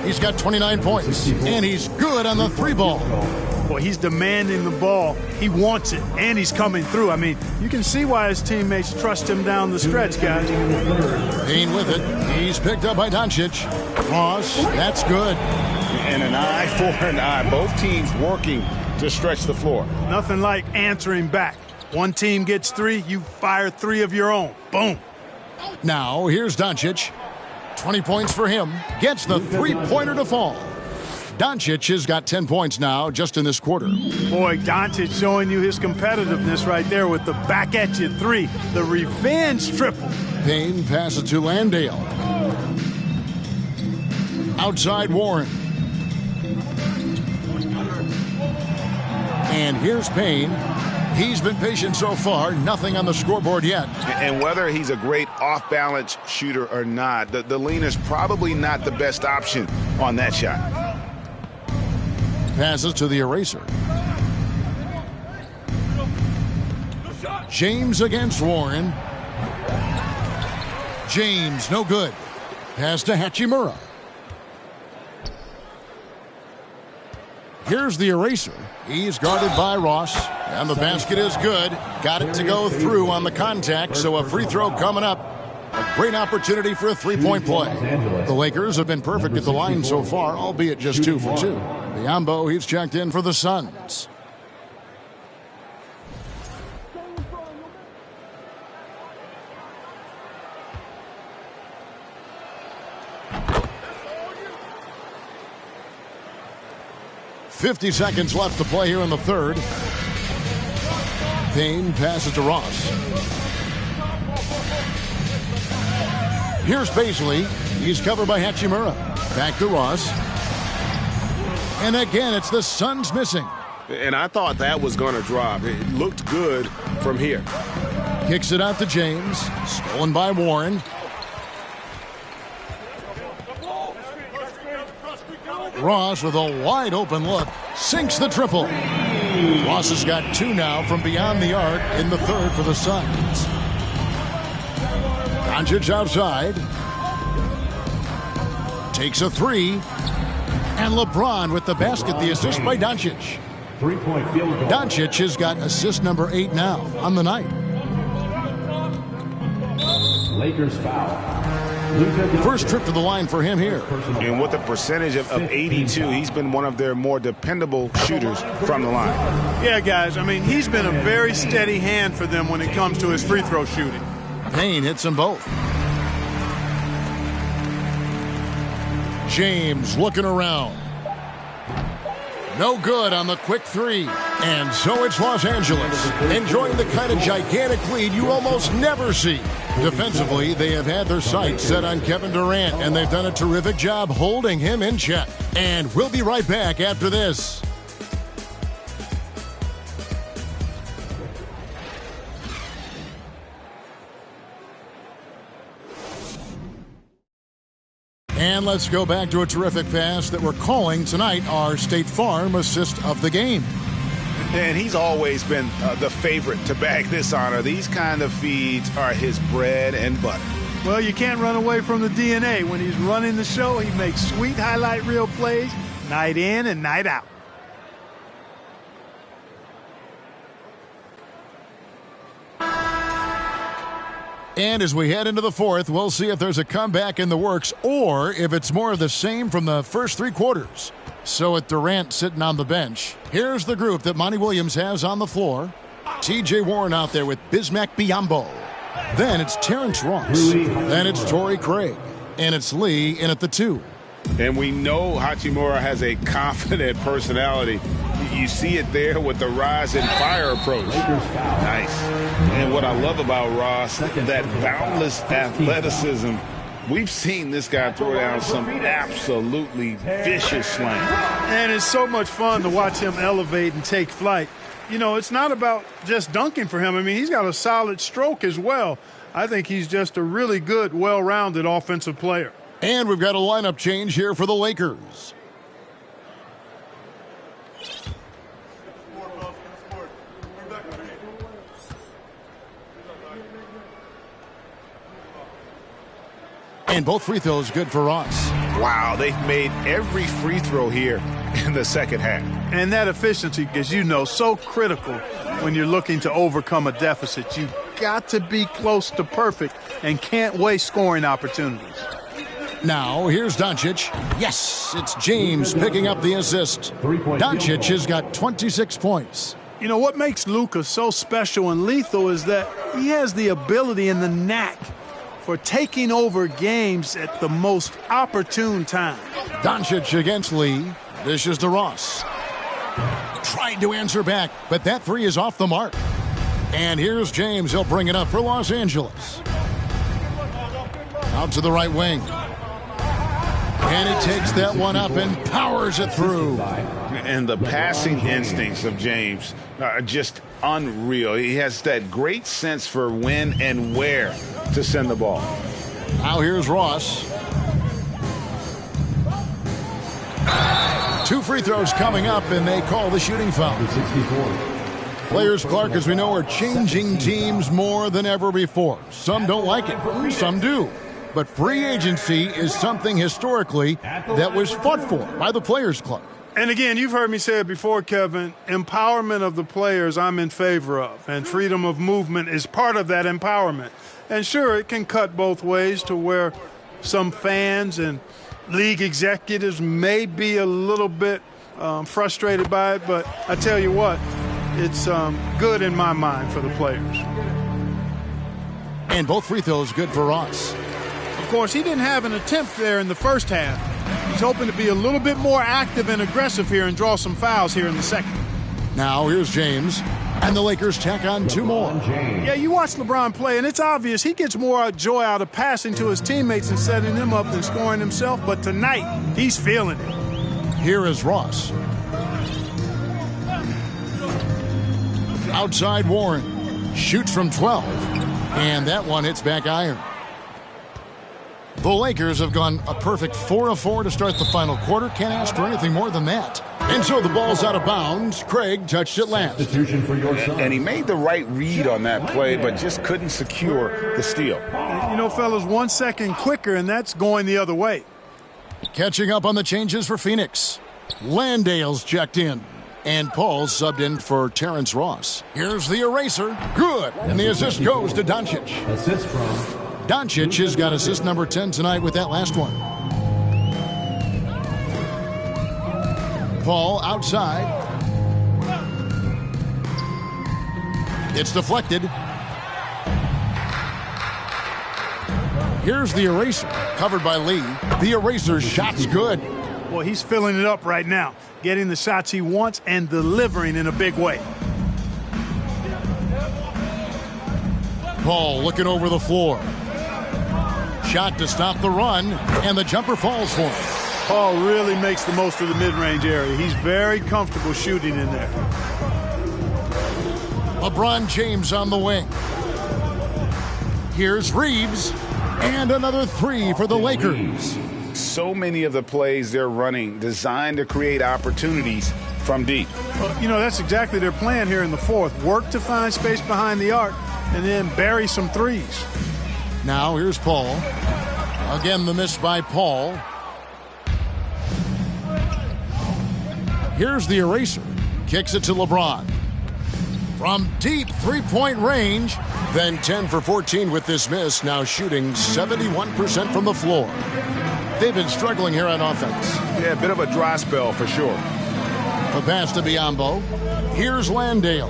B: He's got 29 points, and he's good on the 3-ball.
E: Well, he's demanding the ball. He wants it, and he's coming through. I mean, you can see why his teammates trust him down the stretch, guys.
B: Payne with it. He's picked up by Doncic. Ross, that's good.
D: And an eye for an eye. Both teams working to stretch the floor.
E: Nothing like answering back. One team gets 3, you fire 3 of your own. Boom.
B: Now, here's Doncic. 20 points for him. Gets the 3-pointer to fall. Doncic has got 10 points now just in this quarter.
E: Boy, Doncic showing you his competitiveness right there with the back-at-you 3. The revenge triple.
B: Payne passes to Landale. Outside Warren. And here's Payne. He's been patient so far. Nothing on the scoreboard yet.
D: And whether he's a great off-balance shooter or not, the lean is probably not the best option on that shot.
B: Passes to the eraser. James against Warren. James, no good. Pass to Hachimura. Here's the eraser. He's guarded by Ross, and the basket is good. Got it to go through on the contact, so a free throw coming up. A great opportunity for a 3-point play. The Lakers have been perfect at the line so far, albeit just 2 for 2. Biombo, he's checked in for the Suns. .50 seconds left to play here in the third. Payne passes to Ross. Here's Paisley. He's covered by Hachimura. Back to Ross. And again, it's the Suns missing.
G: And I thought that was going to drop. It looked good from here.
B: Kicks it out to James. Stolen by Warren. Ross with a wide open look. Sinks the triple. Ross has got 2 now from beyond the arc in the third for the Suns. Doncic outside. Takes a 3. And LeBron with the basket, the assist by Doncic.
A: Three-point field goal.
B: Doncic has got assist number 8 now on the night.
A: Lakers foul.
B: First trip to the line for him here.
D: And with a percentage of 82, he's been one of their more dependable shooters from the line.
E: Yeah, guys, I mean, he's been a very steady hand for them when it comes to his free throw shooting.
B: Payne hits them both. James looking around. No good on the quick three. And so it's Los Angeles, enjoying the kind of gigantic lead you almost never see. Defensively, they have had their sights set on Kevin Durant, and they've done a terrific job holding him in check. And we'll be right back after this. And let's go back to a terrific pass that we're calling tonight our State Farm assist of the game.
D: And he's always been the favorite to bag this honor. These kind of feeds are his bread and butter.
E: Well, you can't run away from the DNA. When he's running the show, he makes sweet highlight reel plays night in and night out.
B: And as we head into the fourth, we'll see if there's a comeback in the works or if it's more of the same from the first 3 quarters. So with Durant sitting on the bench, here's the group that Monty Williams has on the floor. T.J. Warren out there with Bismack Biyombo. Then it's Terrence Ross. Then it's Torrey Craig. And it's Lee in at the 2.
D: And we know Hachimura has a confident personality. You see it there with the rise and fire approach. Nice. And what I love about Ross, that boundless athleticism. We've seen this guy throw down some absolutely vicious slams.
E: And it's so much fun to watch him elevate and take flight. You know, it's not about just dunking for him. I mean, he's got a solid stroke as well. I think he's just a really good, well-rounded offensive player.
B: And we've got a lineup change here for the Lakers. And both free throws good for Ross.
D: Wow, they've made every free throw here in the second half.
E: And that efficiency, as you know, so critical when you're looking to overcome a deficit. You've got to be close to perfect and can't waste scoring opportunities.
B: Now, here's Doncic. Yes, it's James picking up the assist. Doncic has got 26 points.
E: You know, what makes Luka so special and lethal is that he has the ability and the knack for taking over games at the most opportune time.
B: Doncic against Lee. Dishes to Ross. Tried to answer back, but that 3 is off the mark. And here's James. He'll bring it up for Los Angeles. Out to the right wing. And he takes that one up and powers it through.
D: And the passing instincts of James are just unreal. He has that great sense for when and where to send the ball.
B: Now here's Ross. 2 free throws coming up, and they call the shooting foul. Players, Clark, as we know, are changing teams more than ever before. Some don't like it, some do. But free agency is something historically that was fought for by the Players Club.
E: And again, you've heard me say it before, Kevin, empowerment of the players I'm in favor of, and freedom of movement is part of that empowerment. And sure, it can cut both ways to where some fans and league executives may be a little bit frustrated by it, but I tell you what, it's good in my mind for the players.
B: And both free throws good for Ross.
E: Of course, he didn't have an attempt there in the first half. He's hoping to be a little bit more active and aggressive here and draw some fouls here in the second.
B: Now here's James, and the Lakers tack on 2 more.
E: Yeah, you watch LeBron play, and it's obvious he gets more joy out of passing to his teammates and setting them up than scoring himself. But tonight, he's feeling it.
B: Here is Ross. Outside Warren. Shoots from 12. And that one hits back iron. The Lakers have gone a perfect 4 of 4 to start the final quarter. Can't ask for anything more than that. And so the ball's out of bounds. Craig touched it last.
D: And he made the right read on that play, but just couldn't secure the steal.
E: You know, fellas, 1 second quicker, and that's going the other way.
B: Catching up on the changes for Phoenix. Landale's checked in. And Paul subbed in for Terrence Ross. Here's the eraser. Good. And the assist goes to Doncic.
A: Assist from
B: Doncic has got assist number 10 tonight with that last one. Paul outside. It's deflected. Here's the eraser. Covered by Lee. The eraser's shot's good.
E: Well, he's filling it up right now, getting the shots he wants and delivering in a big way.
B: Paul looking over the floor. Shot to stop the run, and the jumper falls for him.
E: Paul really makes the most of the mid-range area. He's very comfortable shooting in there.
B: LeBron James on the wing. Here's Reeves, and another three for the Lakers.
D: So many of the plays they're running designed to create opportunities from deep.
E: Well, you know, that's exactly their plan here in the fourth. Work to find space behind the arc and then bury some threes.
B: Now here's Paul. Again, the miss by Paul. Here's the eraser. Kicks it to LeBron. From deep three-point range. Then 10 for 14 with this miss. Now shooting 71% from the floor. They've been struggling here on offense.
D: Yeah, a bit of a dry spell for sure.
B: The pass to Biyombo. Here's Landale.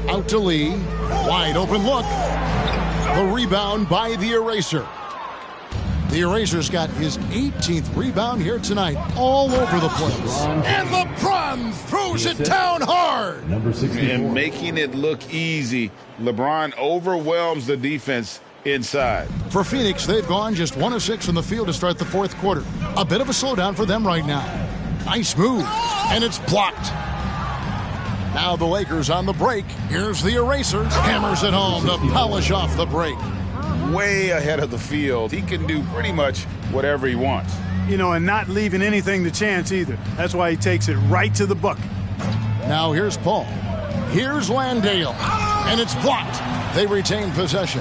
B: Out to Lee. Wide open look. The rebound by the eraser. The eraser's got his 18th rebound here tonight, all over the place. And LeBron throws it down hard.
A: number 64.
D: And making it look easy, LeBron overwhelms the defense inside.
B: For Phoenix, they've gone just 1 of 6 from the field to start the fourth quarter. A bit of a slowdown for them right now. Nice move, and it's blocked. Now the Lakers on the break. Here's the eraser. Hammers it home to polish off the break.
D: Way ahead of the field. He can do pretty much whatever he wants.
E: You know, and not leaving anything to chance either. That's why he takes it right to the bucket.
B: Now here's Paul. Here's Landale, and it's blocked. They retain possession.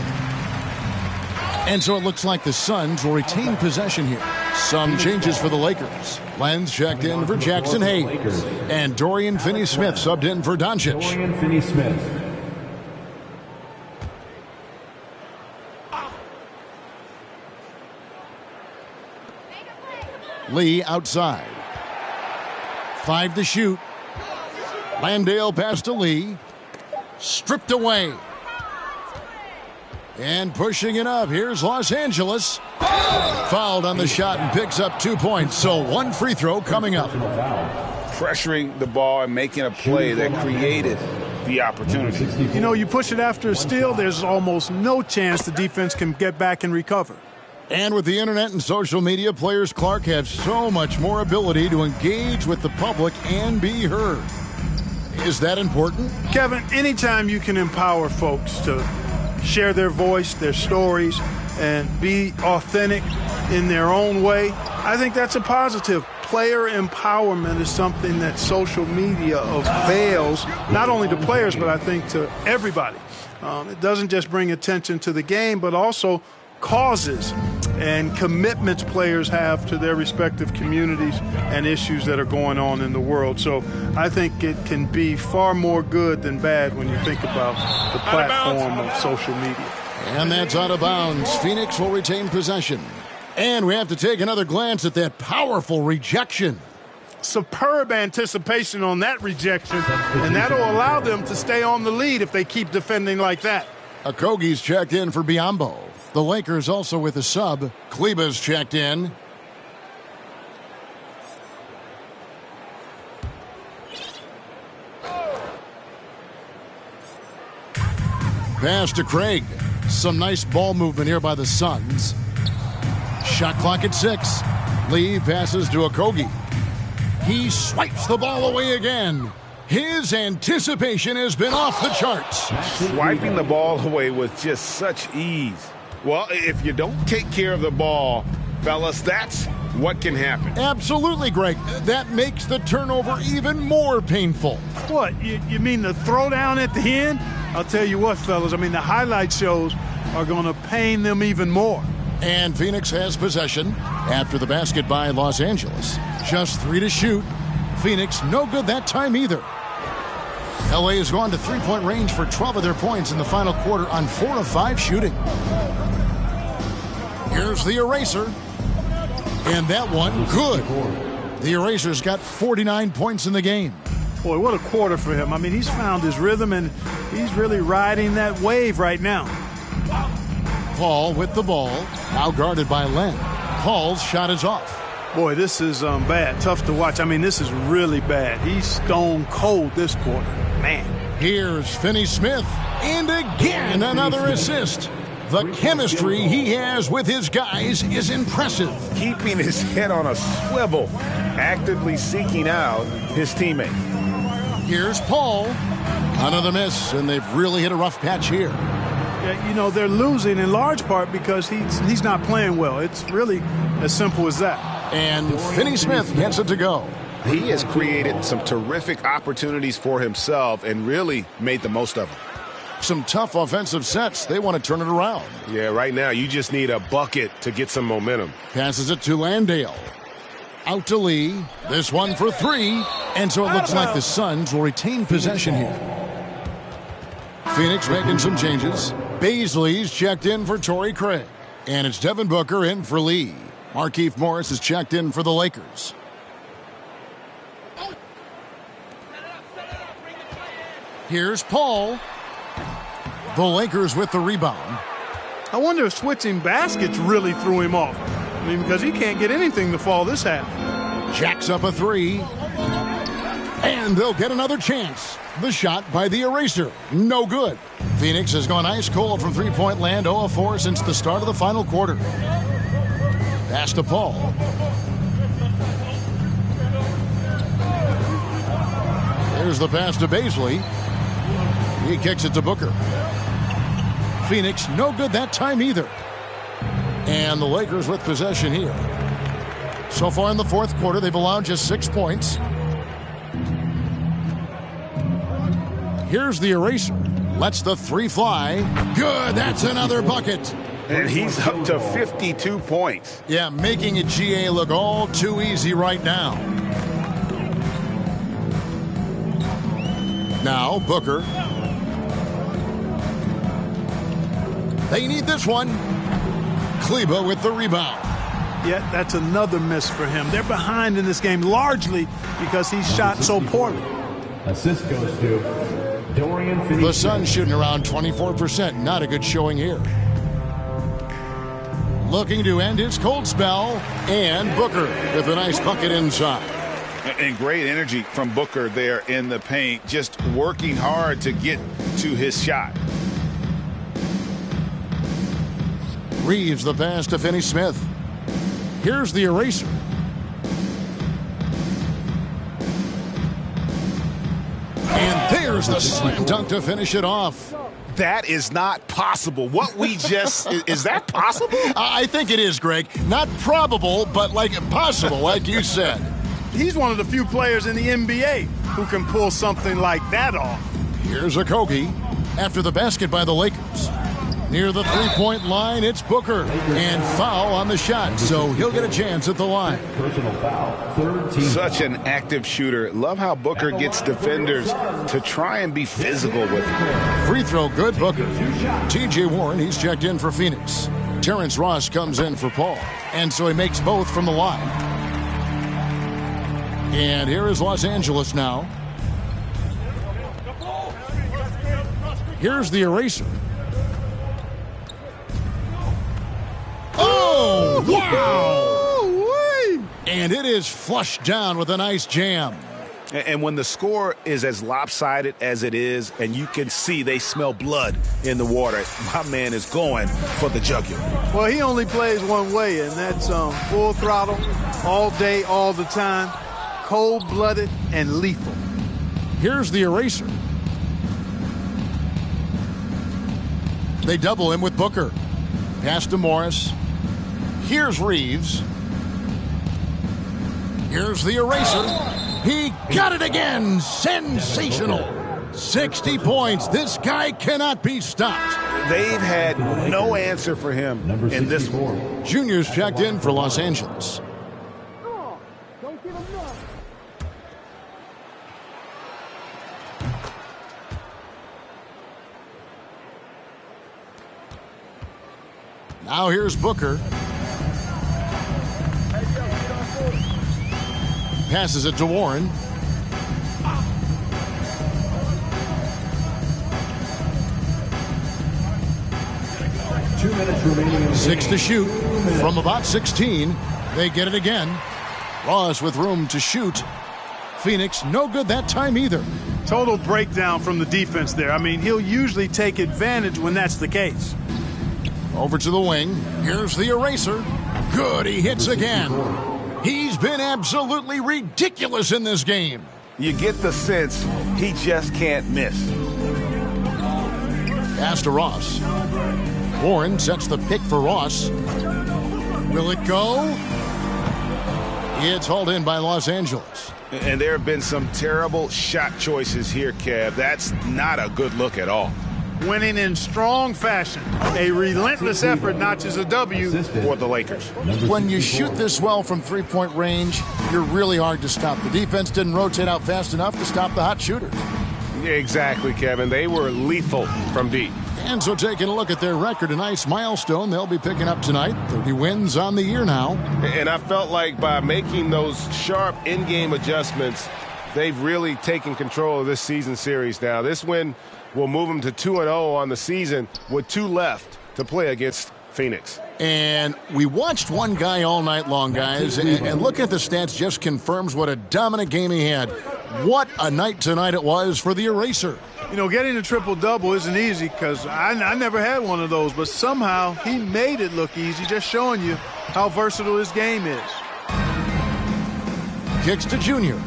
B: And so it looks like the Suns will retain possession here. Some changes for the Lakers. Lenz checked in for Jackson Hayes. And Dorian Finney-Smith subbed in for Doncic.
A: Dorian Finney-Smith.
B: Lee outside. 5 to shoot. Landale pass to Lee. Stripped away. And pushing it up. Here's Los Angeles. Fouled on the shot and picks up 2 points. So 1 free throw coming up.
D: Pressuring the ball and making a play that created the opportunity.
E: You know, you push it after a steal, there's almost no chance the defense can get back and recover.
B: And with the internet and social media, players Clark have so much more ability to engage with the public and be heard. Is that important?
E: Kevin, anytime you can empower folks to share their voice, their stories, and be authentic in their own way, I think that's a positive. Player empowerment is something that social media avails, not only to players, but I think to everybody. It doesn't just bring attention to the game, but also causes and commitments players have to their respective communities and issues that are going on in the world. So I think it can be far more good than bad when you think about the platform of social media.
B: And that's out of bounds. Phoenix will retain possession. And we have to take another glance at that powerful rejection.
E: Superb anticipation on that rejection, and that'll allow them to stay on the lead if they keep defending like that.
B: Okogie's checked in for Biyombo. The Lakers also with a sub. Kleba's checked in. Pass to Craig. Some nice ball movement here by the Suns. Shot clock at 6. Lee passes to Okogie. He swipes the ball away again. His anticipation has been off the charts.
D: Swiping the ball away with just such ease. Well, if you don't take care of the ball, fellas, that's what can happen.
B: Absolutely, Greg. That makes the turnover even more painful.
E: What, you mean the throwdown at the end? I'll tell you what, fellas, I mean, the highlight shows are going to pain them even more.
B: And Phoenix has possession after the basket by Los Angeles. Just 3 to shoot. Phoenix, no good that time either. LA has gone to three-point range for 12 of their points in the final quarter on 4 of 5 shooting. Here's the eraser. And that one, good. The eraser's got 49 points in the game.
E: Boy, what a quarter for him. I mean, he's found his rhythm, and he's really riding that wave right now.
B: Paul with the ball, now guarded by Len. Paul's shot is off.
E: Boy, this is bad. Tough to watch. I mean, this is really bad. He's stone cold this quarter. Man.
B: Here's Finney Smith, and again another assist. The chemistry he has with his guys is impressive.
G: Keeping his head on a swivel, actively seeking out his teammate.
B: Here's Paul. Another miss, and they've really hit a rough patch here.
E: Yeah, you know, they're losing in large part because he's not playing well. It's really as simple as that.
B: And Finney Smith gets it to go.
G: He has created some terrific opportunities for himself and really made the most of them.
B: Some tough offensive sets. They want to turn it around.
G: Yeah, right now you just need a bucket to get some momentum.
B: Passes it to Landale. Out to Lee. This one for 3. And so it looks like the Suns will retain possession here. Phoenix making some changes. Baisley's checked in for Torrey Craig. And it's Devin Booker in for Lee. Markieff Morris is checked in for the Lakers. Here's Paul. The Lakers with the rebound.
E: I wonder if switching baskets really threw him off. I mean, because he can't get anything to fall this half.
B: Jacks up a 3. And they'll get another chance. The shot by the eraser. No good. Phoenix has gone ice cold from three-point land, 0 of 4 since the start of the final quarter. Pass to Paul. Here's the pass to Baisley. He kicks it to Booker. Phoenix, no good that time either. And the Lakers with possession here. So far in the fourth quarter, they've allowed just 6 points. Here's the eraser. Lets the 3 fly. Good, that's another bucket.
G: And he's up to 52 points.
B: Yeah, making a GA look all too easy right now. Now, Booker. They need this one. Kleba with the rebound.
E: Yeah, that's another miss for him. They're behind in this game largely because he shot so poorly.
A: Assist goes to Dorian Finney.
B: The Suns shooting around 24%. Not a good showing here. Looking to end his cold spell. And Booker with a nice bucket inside.
D: And great energy from Booker there in the paint. Just working hard to get to his shot.
B: Reeves the pass to Finney Smith. Here's the eraser. And there's the slam dunk to finish it off.
D: That is not possible. What we just, is that possible?
B: I think it is, Greg. Not probable, but like possible, like you said.
E: He's one of the few players in the NBA who can pull something like that off.
B: Here's Okogie after the basket by the Lakers. Near the three-point line, it's Booker. And foul on the shot, so he'll get a chance at the line.
A: Personal foul. Third team.
D: Such an active shooter. Love how Booker gets defenders to try and be physical with him.
B: Free throw good, Booker. T.J. Warren, he's checked in for Phoenix. Terrence Ross comes in for Paul. And so he makes both from the line. And here is Los Angeles now. Here's the eraser. Oh, wow! And it is flushed down with a nice jam.
D: And when the score is as lopsided as it is, and you can see they smell blood in the water, my man is going for the jugular.
E: Well, he only plays one way, and that's full throttle, all day, all the time, cold-blooded and lethal.
B: Here's the eraser. They double him with Booker. Pass to Morris. Here's Reeves. Here's the eraser. He got it again. Sensational. 60 points. This guy cannot be stopped.
D: They've had no answer for him in this one.
B: Junior's checked in for Los Angeles. Now here's Booker. Passes it to Warren. Six to shoot from about 16. They get it again. Ross with room to shoot. Phoenix no good that time either.
E: Total breakdown from the defense there. I mean, he'll usually take advantage when that's the case.
B: Over to the wing. Here's the eraser. Good, he hits again. He's been absolutely ridiculous in this game.
G: You get the sense he just can't miss.
B: Pass to Ross. Warren sets the pick for Ross. Will it go? It's hauled in by Los Angeles.
G: And there have been some terrible shot choices here, Kev. That's not a good look at all.
E: Winning in strong fashion. A relentless effort notches a W
G: for the Lakers.
B: When you shoot this well from three-point range, you're really hard to stop. The defense didn't rotate out fast enough to stop the hot shooters.
G: Exactly, Kevin. They were lethal from deep.
B: And so taking a look at their record, a nice milestone they'll be picking up tonight. 30 wins on the year now.
G: And I felt like by making those sharp in-game adjustments, they've really taken control of this season series now. This win will move them to 2-0 on the season with 2 left to play against Phoenix.
B: And we watched one guy all night long, guys, and looking at the stats just confirms what a dominant game he had. What a night tonight it was for the eraser.
E: You know, getting a triple-double isn't easy because I never had one of those, but somehow he made it look easy, just showing you how versatile his game is.
B: Kicks to Junior.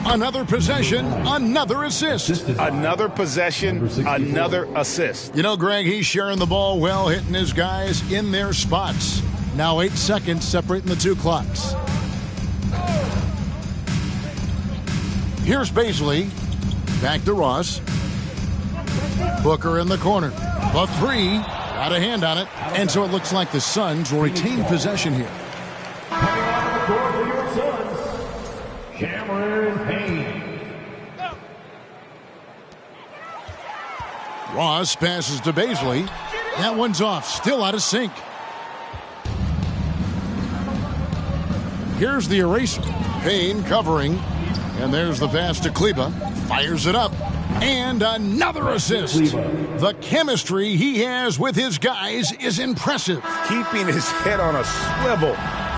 B: Another possession, another assist.
G: Another possession, another assist.
B: You know, Greg, he's sharing the ball well, hitting his guys in their spots. Now 8 seconds separating the 2 clocks. Here's Baisley. Back to Ross. Booker in the corner. The 3. Got a hand on it. And so it looks like the Suns will retain possession here.
A: Coming on the court for your Suns, Cameron Payne.
B: Ross passes to Baisley. That one's off. Still out of sync. Here's the eraser. Payne covering. And there's the pass to Kleba. Fires it up. And another assist. The chemistry he has with his guys is impressive.
G: Keeping his head on a swivel.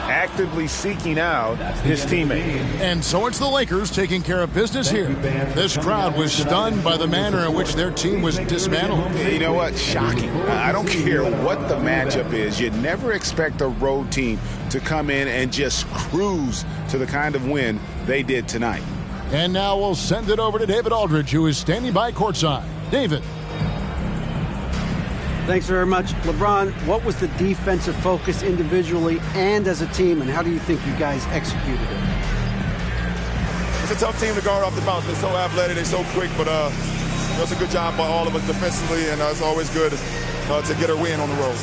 G: Actively seeking out his teammate.
B: And so it's the Lakers taking care of business here. This crowd was stunned by the manner in which their team was dismantled.
G: You know what? Shocking. I don't care what the matchup is. You never expect a road team to come in and just cruise to the kind of win they did tonight.
B: And now we'll send it over to David Aldridge, who is standing by courtside. David.
C: Thanks very much. LeBron, what was the defensive focus individually and as a team, and how do you think you guys executed it?
K: It's a tough team to guard off the bounce. They're so athletic, they're so quick, but it's a good job by all of us defensively, and it's always good to get a win on the road.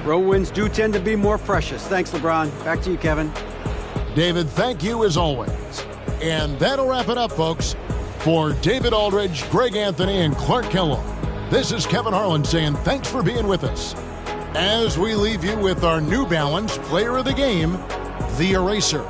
C: Road wins do tend to be more precious. Thanks, LeBron. Back to you, Kevin.
B: David, thank you as always. And that'll wrap it up, folks. For David Aldridge, Greg Anthony, and Clark Kellogg, this is Kevin Harlan saying thanks for being with us. As we leave you with our New Balance Player of the Game, the Eraser.